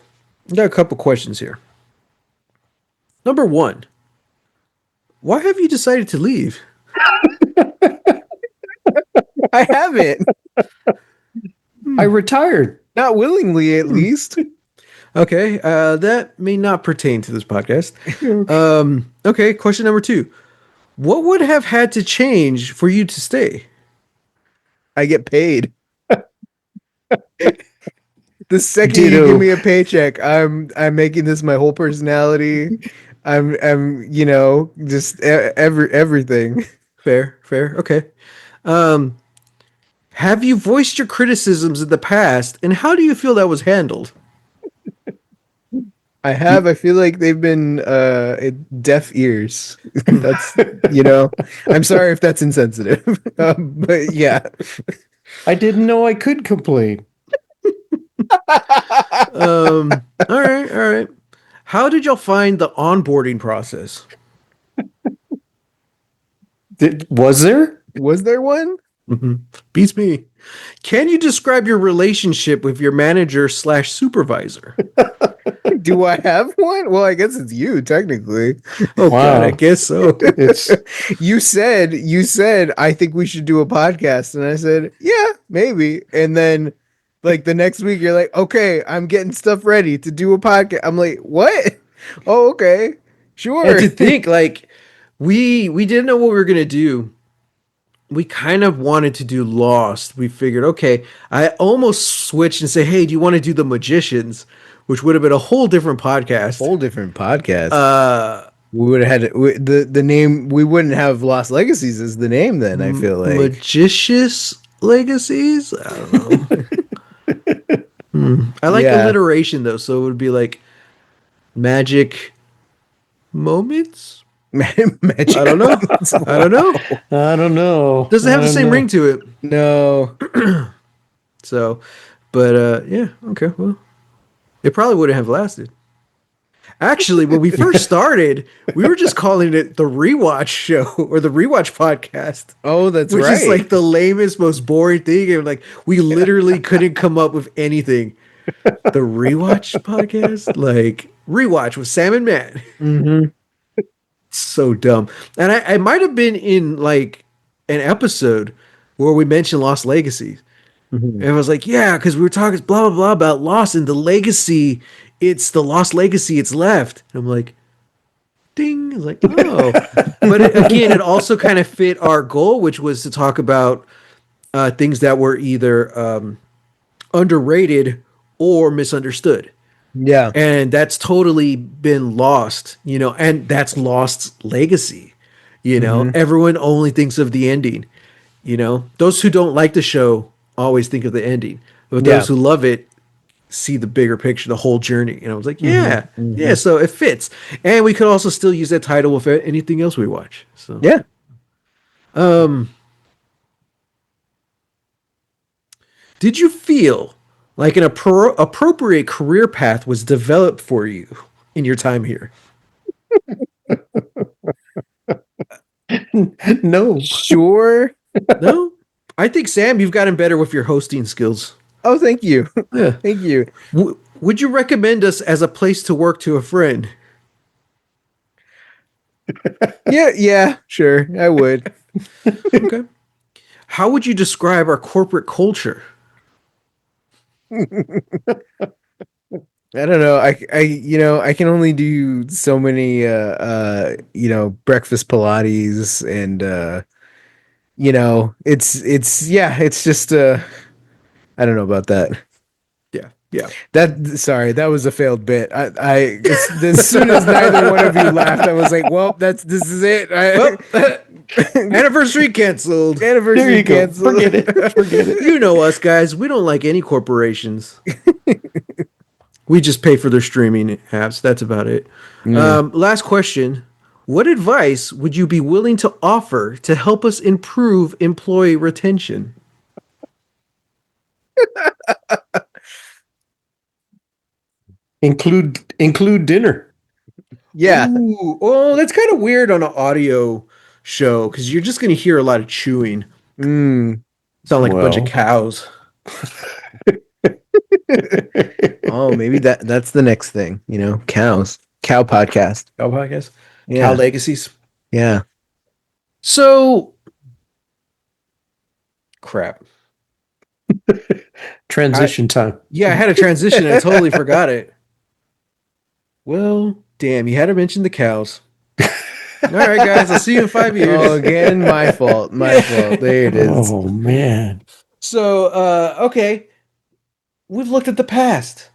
I got a couple questions here. Number one, why have you decided to leave? I haven't. I retired. Not willingly, at least. Okay, that may not pertain to this podcast. Okay. Okay, question number two. What would have had to change for you to stay? I get paid. The second you give Ditto. me a paycheck, I'm making this my whole personality. I'm just everything. Fair, fair. Okay. Um, have you voiced your criticisms in the past, and how do you feel that was handled? I You, have. I feel like they've been deaf ears. That's I'm sorry if that's insensitive, but yeah. I didn't know I could complain. all right, all right. How did y'all find the onboarding process? Was there? Was there one? Mhm. Beats me. Can you describe your relationship with your manager slash supervisor? Do I have one? Well, I guess it's you technically. Oh God, I Wow. guess so. It's You said I think we should do a podcast, and I said yeah, maybe. And then like the next week, you're like, okay, I'm getting stuff ready to do a podcast. I'm like, what? Oh, okay, And sure. to think, like, we didn't know what we were gonna do. We kind of wanted to do Lost. We figured, okay, I almost switched and say, hey, do you want to do the Magicians, which would have been a whole different podcast. Whole different podcast. Uh, We would have had the name. We wouldn't have Lost Legacies as the name. Then I feel like Magicious Legacies. I don't know. I like yeah, alliteration though, so it would be like magic moments. magic I don't know. moments. I don't know. Wow. I don't know. Doesn't I have the don't same ring know. to it. No. So, but yeah, okay. Well, it probably wouldn't have lasted. Actually, when we first started, we were just calling it the rewatch show or the rewatch podcast, Oh, that's which is right. like the lamest, most boring thing. And like we literally couldn't come up with anything. The rewatch podcast, like rewatch with Sam and Matt. Hmm. So dumb. And I might have been in like an episode where we mentioned Lost Legacy. Hmm. And I was like, yeah, because we were talking blah blah blah about Lost and the legacy. It's the Lost Legacy. It's left. And I'm like, ding. It's like, oh. But again, it also kind of fit our goal, which was to talk about things that were either underrated or misunderstood. Yeah. And that's totally been lost, and that's lost legacy. Hmm. Everyone only thinks of the ending. Those who don't like the show always think of the ending, but those Yeah. who love it see the bigger picture, the whole journey. And I was like, Hmm. yeah, yeah. Hmm. So it fits, and we could also still use that title with anything else we watch. So, Yeah. did you feel Like an appropriate career path was developed for you in your time here. No. Sure. No? I think, Sam, you've gotten better with your hosting skills. Oh, thank you. Yeah. Thank you. Would you recommend us as a place to work to a friend? Yeah, sure. I would. Okay. How would you describe our corporate culture? I don't know. I can only do so many breakfast Pilates and it's just I don't know about that. Yeah. Yeah. That was a failed bit. As soon as neither one of you laughed, I was like, well, this is it. Well, anniversary canceled. There Anniversary you go. canceled. Forget it. Forget it. You know us, guys. We don't like any corporations. We just pay for their streaming apps. That's about it. Last question. What advice would you be willing to offer to help us improve employee retention? Include dinner. Yeah. Ooh, oh, that's kind of weird on an audio show because you're just going to hear a lot of chewing. Mm. Sound like a bunch of Well. cows. Oh, maybe that's the next thing, cows. Cow podcast. Cow podcast? Yeah. Cow legacies? Yeah. So, crap. Transition time. Yeah, I had a transition. I totally forgot it. Well, damn, you had to mention the cows. All right, guys, I'll see you in 5 years. Oh, again, my fault. My fault. There it is. Oh man. So, okay, we've looked at the past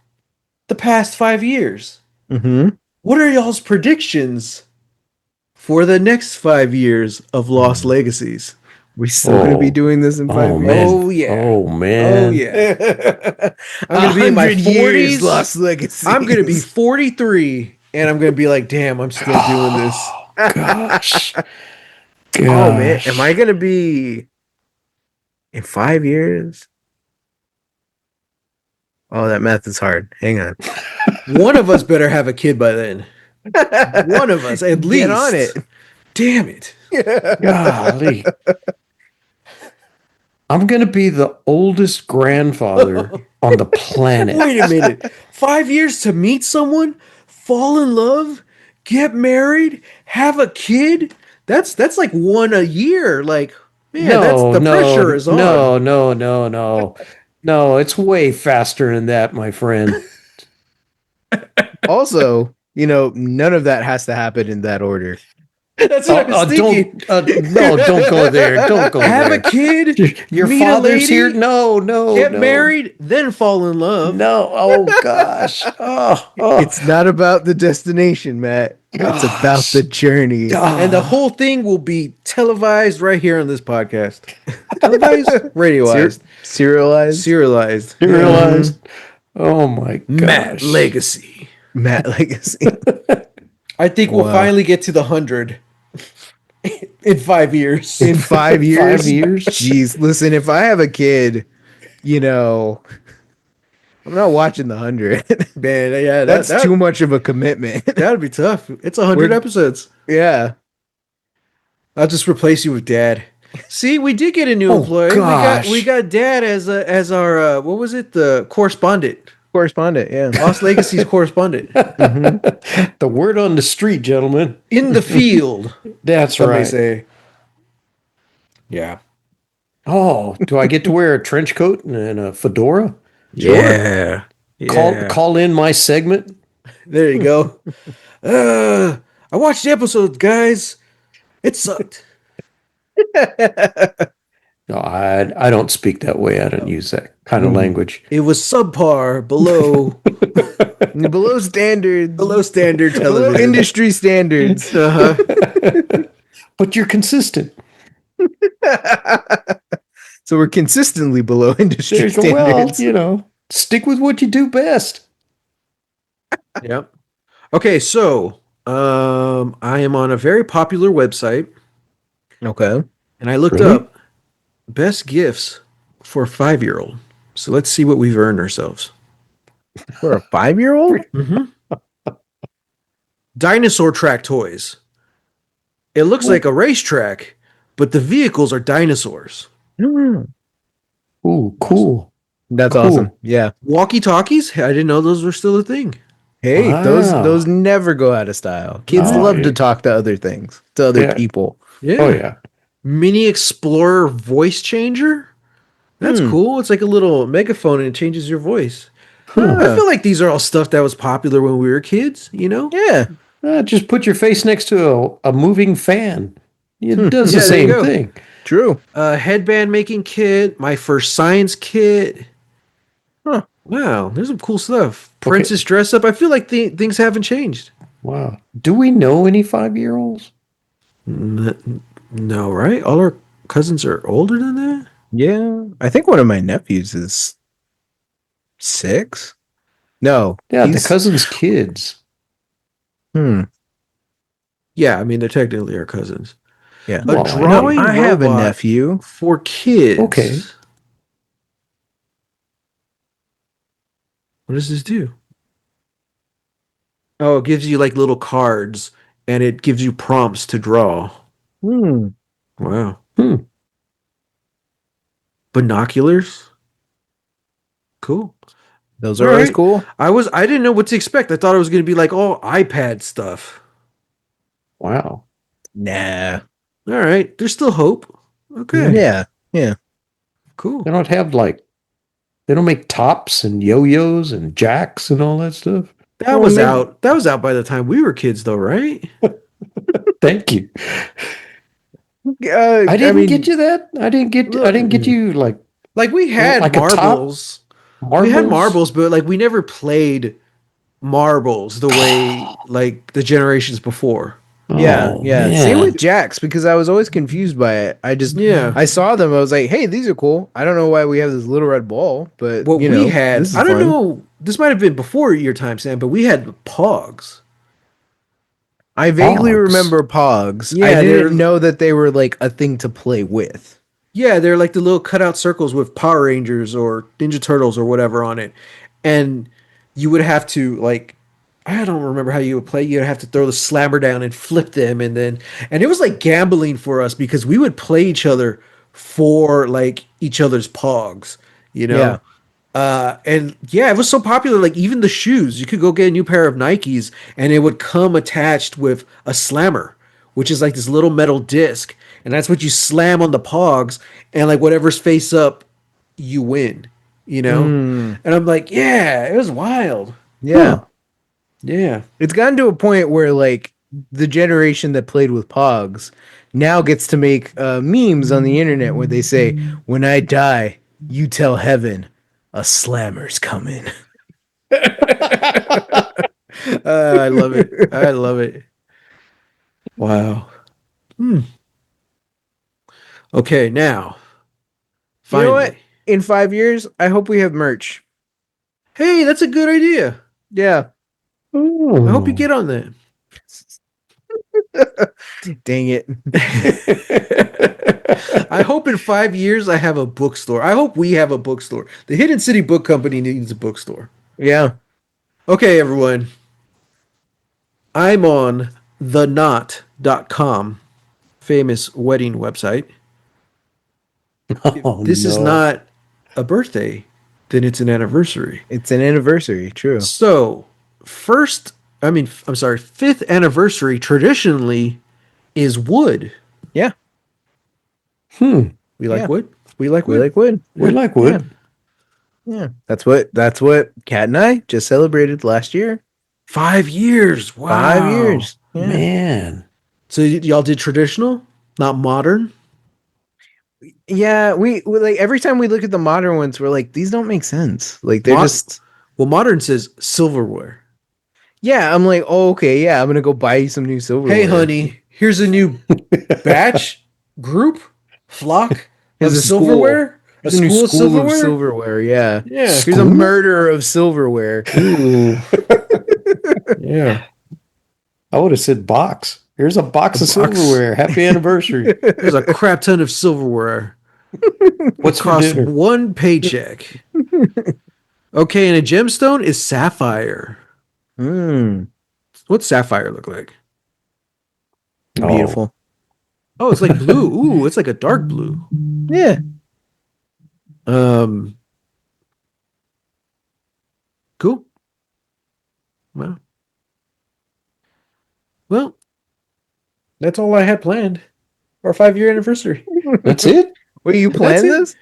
5 years. Mm-hmm. What are y'all's predictions for the next 5 years of Lost Legacies? We're still going to be doing this in 5 years. Man. Oh, yeah. Oh man. Oh, yeah. I'm going to be in my 100 years 40s. Lost Legacies. I'm going to be 43, and I'm going to be like, damn, I'm still doing this. Gosh. Oh, man. Am I going to be in 5 years? Oh, that math is hard. Hang on. One of us better have a kid by then. One of us, at least. Get on it. Damn it. Golly. I'm gonna be the oldest grandfather on the planet. Wait a minute. 5 years to meet someone, fall in love, get married, have a kid? That's like one a year. Like, man, pressure is on. No, it's way faster than that, my friend. Also, none of that has to happen in that order. That's what I was thinking. Don't go there. Don't go Have there. a kid, Your meet a father's lady, here. No. get married, then fall in love. No. Oh gosh. Oh. It's not about the destination, Matt. It's about the journey. And the whole thing will be televised right here on this podcast. Televised? Radioized. Serialized. Serialized. Realized. Oh my gosh. Matt Legacy. Matt Legacy. I think we'll Wow. finally get to the 100 in 5 years. In 5 years? 5 years? Jeez, listen, if I have a kid, I'm not watching the 100. Man, yeah, That's too much of a commitment. That'd be tough. It's 100 episodes. Yeah. I'll just replace you with Dad. See, we did get a new employee. Gosh. We got Dad as our what was it? The correspondent. Correspondent, yeah. Lost Legacies correspondent. The word on the street, gentlemen. In the field. That's Somebody right. say. Yeah. Oh, do I get to wear a trench coat and a fedora? Yeah. Call in my segment. There you go. I watched the episode, guys. It sucked. No, I don't speak that way. I don't use that kind of language. It was subpar, below Below standards. standard Below television. industry standards. Uh-huh. But you're consistent. So we're consistently below industry There's a, well, standards. stick with what you do best. Yep. Okay, so I am on a very popular website, Okay. and I looked Really? up best gifts for a 5-year-old. So let's see what we've earned ourselves. For a 5-year-old? Mm-hmm. Dinosaur track toys. It looks like a racetrack, but the vehicles are dinosaurs. Mm. Ooh, cool. That's awesome. Cool. Yeah. Walkie talkies? I didn't know those were still a thing. Hey, those Wow. never go out of style. Kids No, love to talk to other things, to other yeah. people. Oh, Yeah. yeah. Mini Explorer voice changer? That's Hmm. cool. It's like a little megaphone and it changes your voice. Huh. I Huh. feel like these are all stuff that was popular when we were kids, you know? Yeah. Just put your face next to a moving fan. It does the Yeah, there you same go. thing. True. Headband making kit, my first science kit. Huh. Wow, there's some cool stuff. Okay. Princess dress up. I feel like things haven't changed. Wow. Do we know any 5-year-olds? No, right? All our cousins are older than that? Yeah. I think one of my nephews is 6. No, Yeah, the he's cousins' kids. hmm. Yeah, I mean, they're technically our cousins. Yeah. A Well, No, hey. drawing I have a robot nephew. for Okay. kids. What does this do? Oh, it gives you like little cards and it gives you prompts to draw. Hmm. Wow. Hmm. Binoculars? Cool. Those All are always right. cool. I didn't know what to expect. I thought it was going to be like all iPad stuff. Wow. Nah. All right. There's still hope. Okay. Yeah. Yeah. Yeah. Cool. They don't have like, they don't make tops and yo-yos and jacks and all that stuff. That Well, was maybe. out. That was out by the time we were kids though, right? Thank you. I I didn't get mean, you that. I Look, didn't get you like we had like a top marbles. We had marbles. marbles, but like we never played marbles the way like the generations before. yeah, Oh yeah. Same with man. jacks because I was always confused by it. Yeah. I saw them. I was like, hey, these are cool. I don't know why we have this little red ball, but What we had, this is I don't fun. know, this might have been before your time, Sam, but we had Pogs. I vaguely Hogs. remember Pogs. I Yeah, didn't know that they were like a thing to play with. they're like the little cutout circles with Power Rangers or Ninja Turtles or whatever on it. And you would have to like I don't remember how you would play. You'd have to throw the slammer down and flip them and it was like gambling for us because we would play each other for like each other's pogs, you Yeah. know? And yeah, it was so popular. Like even the shoes, you could go get a new pair of Nikes, and it would come attached with a slammer, which is like this little metal disc, and that's what you slam on the pogs, and like whatever's face up, you win. You know, Hmm. and I'm like, yeah, it was wild. Yeah. Huh. Yeah, It's gotten to a point where like the generation that played with Pogs now gets to make memes on the internet where they say, "When I die, you tell heaven, a slammer's coming." I love it. I love it. Wow. Hmm. Okay, now You know what? finally, In 5 years, I hope we have merch. hey, that's a good idea. Yeah. I hope you Oh. get on that. Dang it. I hope in 5 years I have a bookstore. I hope we have a bookstore. The Hidden City Book Company needs a bookstore. Yeah. Okay, everyone. I'm on thenot.com, famous wedding website. If Oh this is no. not a birthday, then it's an anniversary. It's an anniversary. True. So, I'm sorry, fifth anniversary traditionally is wood. Yeah. Hmm. We like Yeah. wood. We like We wood. like wood. We like Yeah. wood. Yeah. That's what Kat and I just celebrated last year. 5 years. 5 years. Wow. Yeah. Man. So y'all did traditional, not modern? Yeah, we like every time we look at the modern ones, we're like, these don't make sense. Like they're Mod- just well, modern says silverware. yeah, I'm like, oh, okay, yeah, I'm gonna go buy you some new Hey, silverware. honey, here's a new batch, group, flock Here's of a school. silverware. A Here's a new school of school of silverware? silverware. Yeah. Yeah. Here's a School? murder of silverware. Ooh. Yeah. I would have said box. Here's a box A of box. silverware. Happy anniversary. There's a crap ton of silverware. What's for Costs dinner? one paycheck. Okay, and a gemstone is sapphire. Mm, What's sapphire look like? Oh, beautiful. Oh, it's like blue. Ooh, it's like a dark blue. Yeah. Um, cool. Well, well, that's all I had planned. Our 5 year anniversary. that's it? Wait, you That's planned it.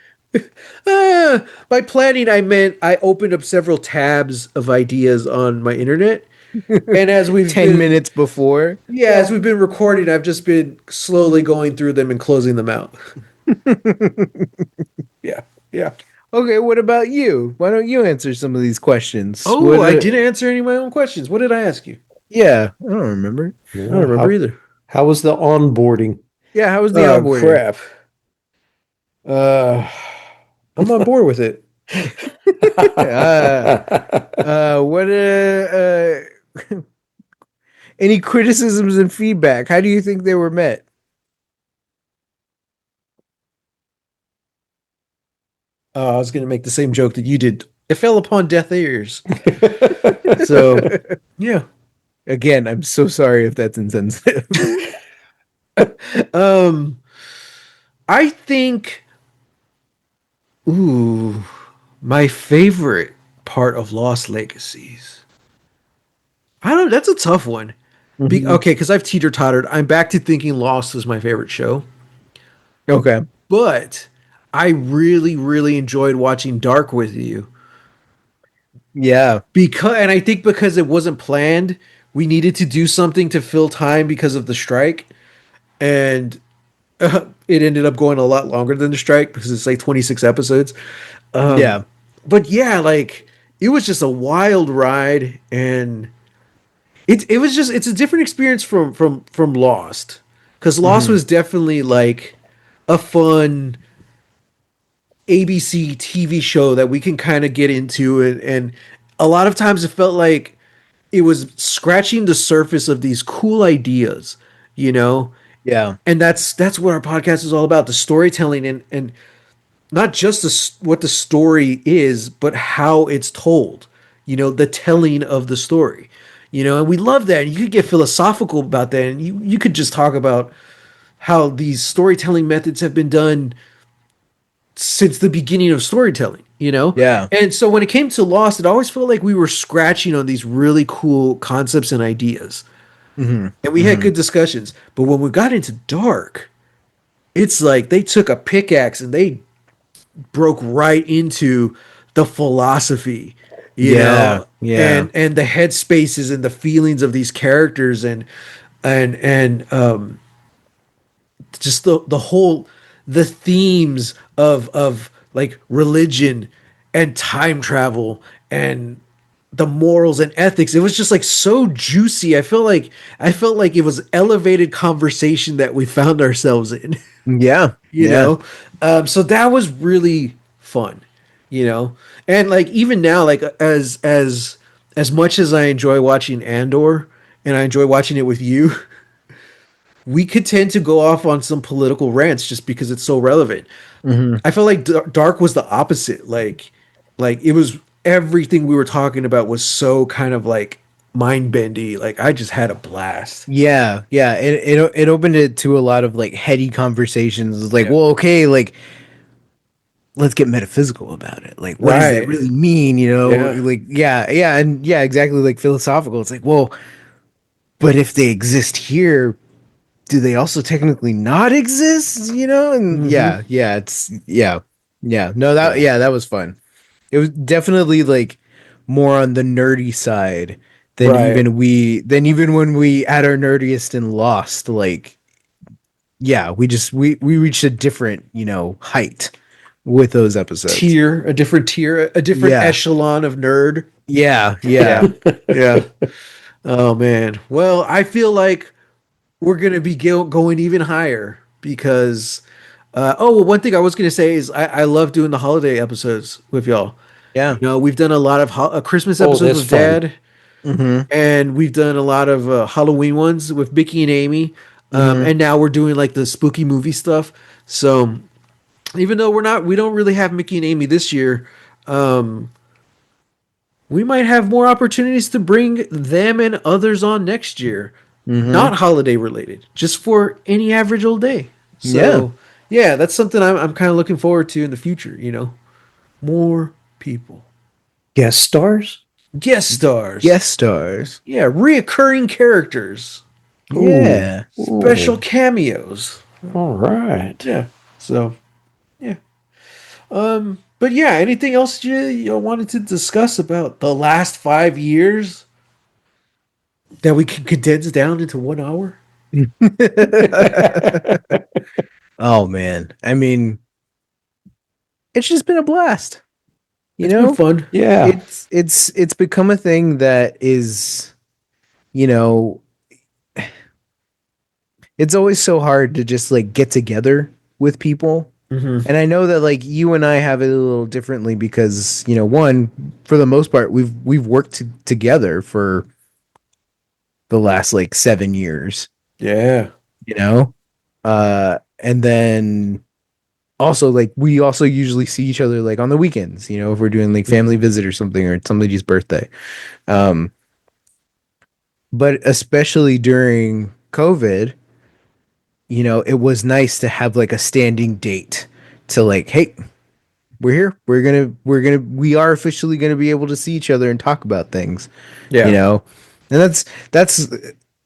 this? By planning, I meant I opened up several tabs of ideas on my internet, and as we've 10 been, minutes before? yeah, as we've been recording, I've just been slowly going through them and closing them out. Yeah, yeah. Okay, what about you? Why don't you answer some of these questions? Oh, I didn't answer any of my own questions. What did I ask you? Yeah, I don't remember. I don't Yeah. remember either. How was the onboarding? Yeah, how was the Oh onboarding? crap. Uh, I'm on board with it. uh, what any criticisms and feedback? How do you think they were met? I was going to make the same joke that you did. It fell upon deaf ears. So, yeah. Again, I'm so sorry if that's insensitive. Um, I think, ooh, my favorite part of Lost Legacies. I don't. That's a tough one. Mhm. Okay, because I've teeter tottered. I'm back to thinking Lost is my favorite show, Okay. but I really, really enjoyed watching Dark with you Yeah. and I think because it wasn't planned, we needed to do something to fill time because of the strike, and it ended up going a lot longer than the strike because it's like 26 episodes. Yeah. But yeah, like it was just a wild ride, and it was just it's a different experience from Lost, because Lost Hmm. was definitely like a fun ABC TV show that we can kind of get into, and a lot of times it felt like it was scratching the surface of these cool ideas, you know. Yeah. And that's what our podcast is all about, the storytelling, and not just what the story is, but how it's told, the telling of the story, and we love that. And you could get philosophical about that, and you could just talk about how these storytelling methods have been done since the beginning of storytelling. Yeah. And so when it came to Lost, it always felt like we were scratching on these really cool concepts and ideas, Hmm. and we had Hmm. good discussions. But when we got into Dark, it's like they took a pickaxe and they broke right into the philosophy, Yeah. Yeah. and the headspaces and the feelings of these characters, and just the whole the themes of like religion and time travel and the morals and ethics. It was just like so juicy. I felt like it was elevated conversation that we found ourselves in. Yeah. you Yeah. know so that was really fun. And like even now, like as much as I enjoy watching Andor and I enjoy watching it with you, we could tend to go off on some political rants just because it's so relevant. Hmm. I felt like Dark was the opposite. Like it was everything we were talking about was so kind of like mind bendy. Like I just had a blast. Yeah. Yeah. It opened it to a lot of like heady conversations. It's like, Yeah. well, okay, like let's get metaphysical about it. Like, what does that Right. really mean? You know, Yeah. like, yeah, yeah, and yeah, exactly. Like philosophical. It's like, well, but if they exist here, do they also technically not exist? You know, and Hmm. yeah, yeah, it's yeah, yeah. No, that Yeah. yeah, that was fun. It was definitely like more on the nerdy side Right. than even when we at our nerdiest and Lost. Like, yeah, we reached a different height with those episodes. Tier, a different Yeah. echelon of nerd. Yeah, Yeah. yeah. Yeah. Oh man. Well, I feel like we're gonna be going even higher because oh well, one thing I was gonna say is I love doing the holiday episodes with y'all. Yeah. We've done a lot of Christmas Oh, episodes that's with fun. Dad, Mhm. and we've done a lot of Halloween ones with Mickey and Amy, Mhm. and now we're doing like the spooky movie stuff. So even though we don't really have Mickey and Amy this year, um, we might have more opportunities to bring them and others on next year, Mm-hmm. not holiday related, just for any average old day. Yeah. So yeah, that's something I'm kind of looking forward to in the future. You know, more people, Guest stars? guest stars, Guest stars. yeah, reoccurring characters, Ooh. Yeah. special Ooh. cameos. All right. Yeah. So yeah. But yeah, anything else you wanted to discuss about the last 5 years that we can condense down into 1 hour? Oh man. I mean, it's just been a blast. You It's been know? fun. Yeah. It's become a thing that is, you know, it's always so hard to just like get together with people. Hmm. And I know that like you and I have it a little differently because, one, for the most part, we've worked together for the last like 7 years, Yeah. you know? And then also like we also usually see each other like on the weekends, if we're doing like family Hmm. visit or something or it's somebody's birthday. Um, but especially during COVID, it was nice to have like a standing date to like, hey, we're here. We are officially gonna be able to see each other and talk about things, you Yeah. know? And that's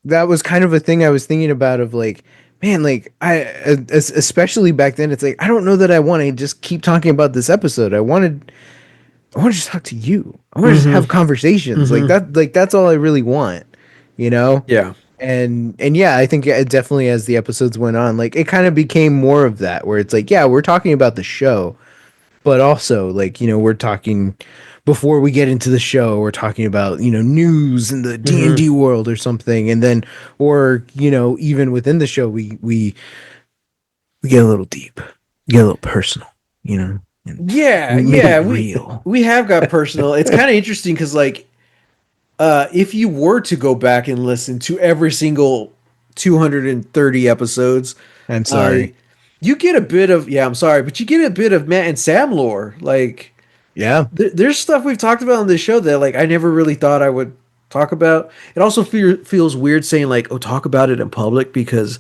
that was kind of a thing I was thinking about of like, man, like especially back then, it's like, I don't know that I want to just keep talking about this episode. I want to just talk to you. I want to just Hmm. have conversations like Hmm. that. Like that's all I really want, you know? Yeah. And yeah, I think it definitely as the episodes went on, like it kind of became more of that where it's like, yeah, we're talking about the show, but also like, we're talking before we get into the show, we're talking about, news in the Hmm. D&D world or something. And then or, even within the show we get a little deep. We get a little personal, and Yeah. we make it Yeah. real. We have got personal. It's kind of interesting because like if you were to go back and listen to every single 230 episodes, I'm uh, sorry. you get a bit of, yeah, I'm sorry, but you get a bit of Matt and Sam lore. Like, Yeah. there's stuff we've talked about on this show that, like, I never really thought I would talk about. It also feels weird saying, like, oh, talk about it in public because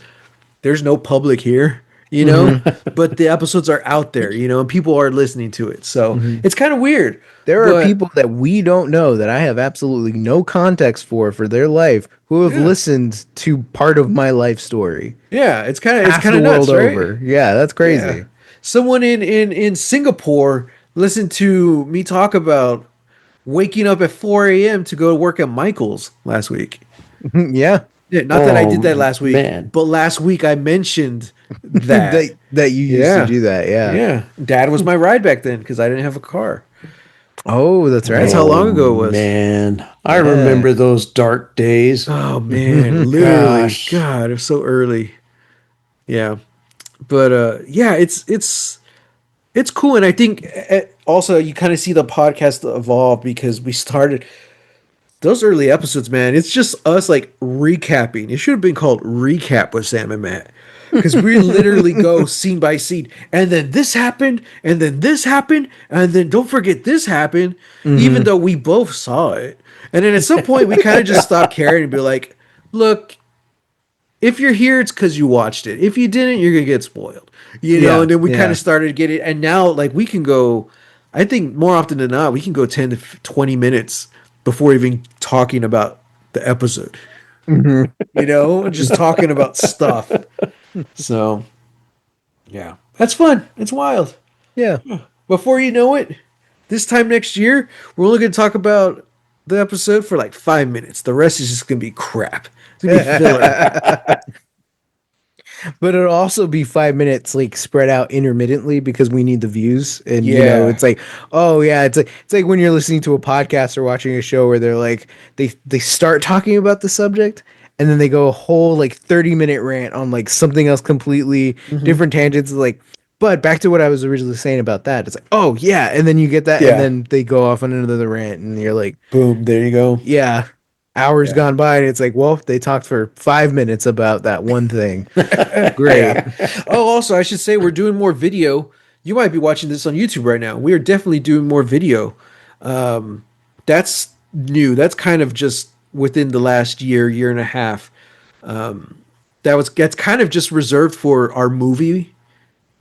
there's no public here, you know? Hmm. But the episodes are out there, and people are listening to it. So Hmm. it's kind of weird. There are But people that we don't know that I have absolutely no context for their life who have yeah. listened to part of my life story Yeah, it's half kind the of world nuts, right? over. Yeah, that's Yeah. crazy. Someone in Singapore listened to me talk about waking up at 4 a.m. to go to work at Michael's last week. Yeah. Yeah, not that I did Oh, that last week, man. but last week I mentioned that. that you used to Yeah. do that. Yeah. Yeah. Dad was my ride back then because I didn't have a car. Oh, that's That's how right. Oh, long ago it was. man. I Yeah. remember those dark days. Oh man, literally. Gosh. God, it was so early. Yeah. But yeah, it's cool, and I think also you kind of see the podcast evolve because we started those early episodes, man. It's just us like recapping. It should have been called Recap with Sam and Matt because we literally go scene by scene, and then this happened, and then this happened, and then don't forget this happened, even Hmm. though we both saw it. And then at some point, we kind of just stopped caring and be like, look, if you're here, it's because you watched it. If you didn't, you're gonna get spoiled. Yeah. And then we kind Yeah. of started getting, and now like we can go. I think more often than not, we can go 10 to 20 minutes before even talking about the episode. Hmm. Just talking about stuff. So yeah, that's fun. It's wild. Yeah. Before you know it, this time next year, we're only gonna talk about the episode for like 5 minutes. The rest is just gonna be crap. It's gonna be filler. But it'll also be 5 minutes like spread out intermittently because we need the views. And Yeah. it's like, oh yeah, it's like when you're listening to a podcast or watching a show where they're like they start talking about the subject and then they go a whole like 30-minute rant on like something else completely Hmm. different tangents like, but back to what I was originally saying about that. It's like, oh yeah, and then you get that and Yeah. then they go off on another rant and you're like, Boom. There you go. yeah, hours Yeah. gone by and it's like, well, they talked for 5 minutes about that one thing. Yeah. Great. Oh, also, I should say we're doing more video you might be watching this on YouTube right now. We are definitely doing more video. Um, that's new. That's kind of just within the last year, year and a half. That's kind of just reserved for our movie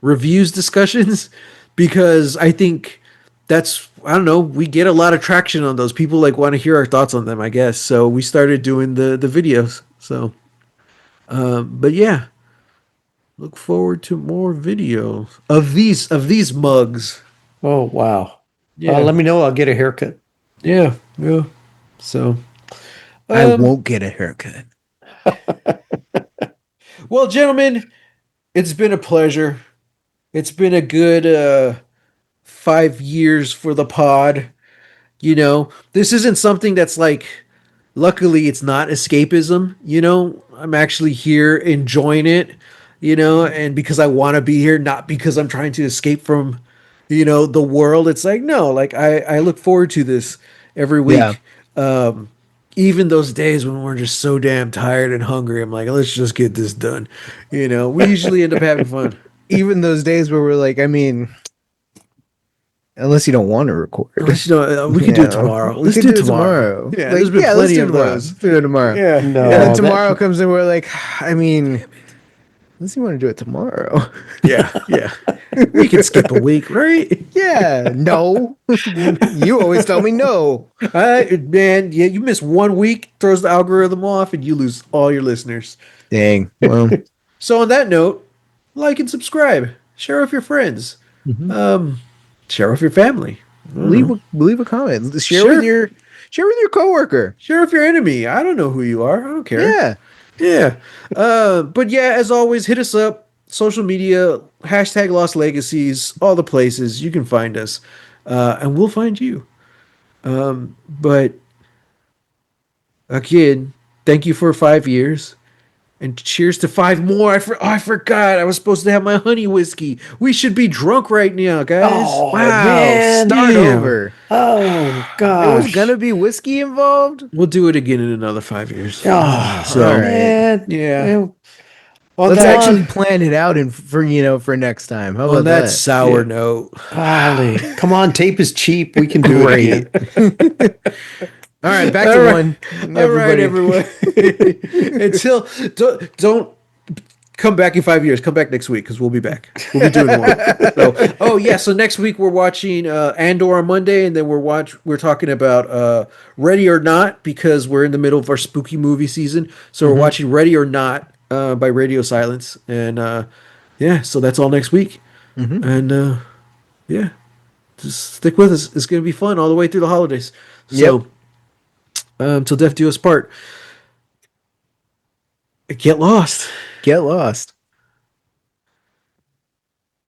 reviews discussions because I think that's I don't know, we get a lot of traction on those. People like want to hear our thoughts on them, I guess. So we started doing the videos. So but yeah, look forward to more video of these mugs. Oh, wow. Yeah. Let me know. I'll get a haircut. Yeah. Yeah. So I um won't get a haircut. well, gentlemen, it's been a pleasure. It's been a good 5 years for the pod. You know, this isn't something that's like, luckily, it's not escapism. You know, I'm actually here enjoying it, you know, and because I want to be here, not because I'm trying to escape from, the world. It's like, no, like I look forward to this every Yeah. week. Um, Even those days when we're just so damn tired and hungry, I'm like, let's just get this done. We usually end up having fun. Even those days where we're like, I mean, unless you don't want to record. Unless we can do it Yeah, tomorrow. we Let's could do do it it tomorrow. tomorrow. Yeah, Like, there's been yeah, let's plenty do it of tomorrow. those. Let's do it tomorrow. Yeah, And then No, tomorrow that comes and we're like, I mean, unless you want to do it tomorrow. yeah, yeah. We can skip a week, right? Yeah, no. You always tell me no. Man, yeah, you miss 1 week, throws the algorithm off, and you lose all your listeners. Dang. Well, So on that note, like and subscribe. Share with your friends. mhm. Um, Share with your family. I don't leave know. leave a comment. Share Share with your coworker. share with your enemy. I don't know who you are. I don't care. Yeah. Yeah. But yeah, as always, hit us up. Social media, hashtag Lost Legacies, all the places you can find us. And we'll find you. But again, thank you for 5 years. And cheers to 5 more. I forgot. I was supposed to have my honey whiskey. We should be drunk right now, guys. Oh, Wow. man. Start Damn. over. Oh, There was gosh. gonna be whiskey involved. We'll do it again in another 5 years. Oh, So, all right. man. yeah. Well, On Let's that, actually plan it out and for next time. How on about that that? sour Yeah. note. golly. Come on, tape is cheap. We can do Great. it again. All right, back All to right. one. All right, Everybody. everyone. Until don't come back in 5 years. Come back next week because we'll be back. We'll be doing more. So, oh yeah. So next week we're watching Andor on Monday, and then we're talking about Ready or Not because we're in the middle of our spooky movie season. So we're watching Ready or Not by Radio Silence, and yeah. So that's all next week, Mhm. and yeah, just stick with us. It's gonna be fun all the way through the holidays. Yep. So till death do us part. Get lost. Get lost.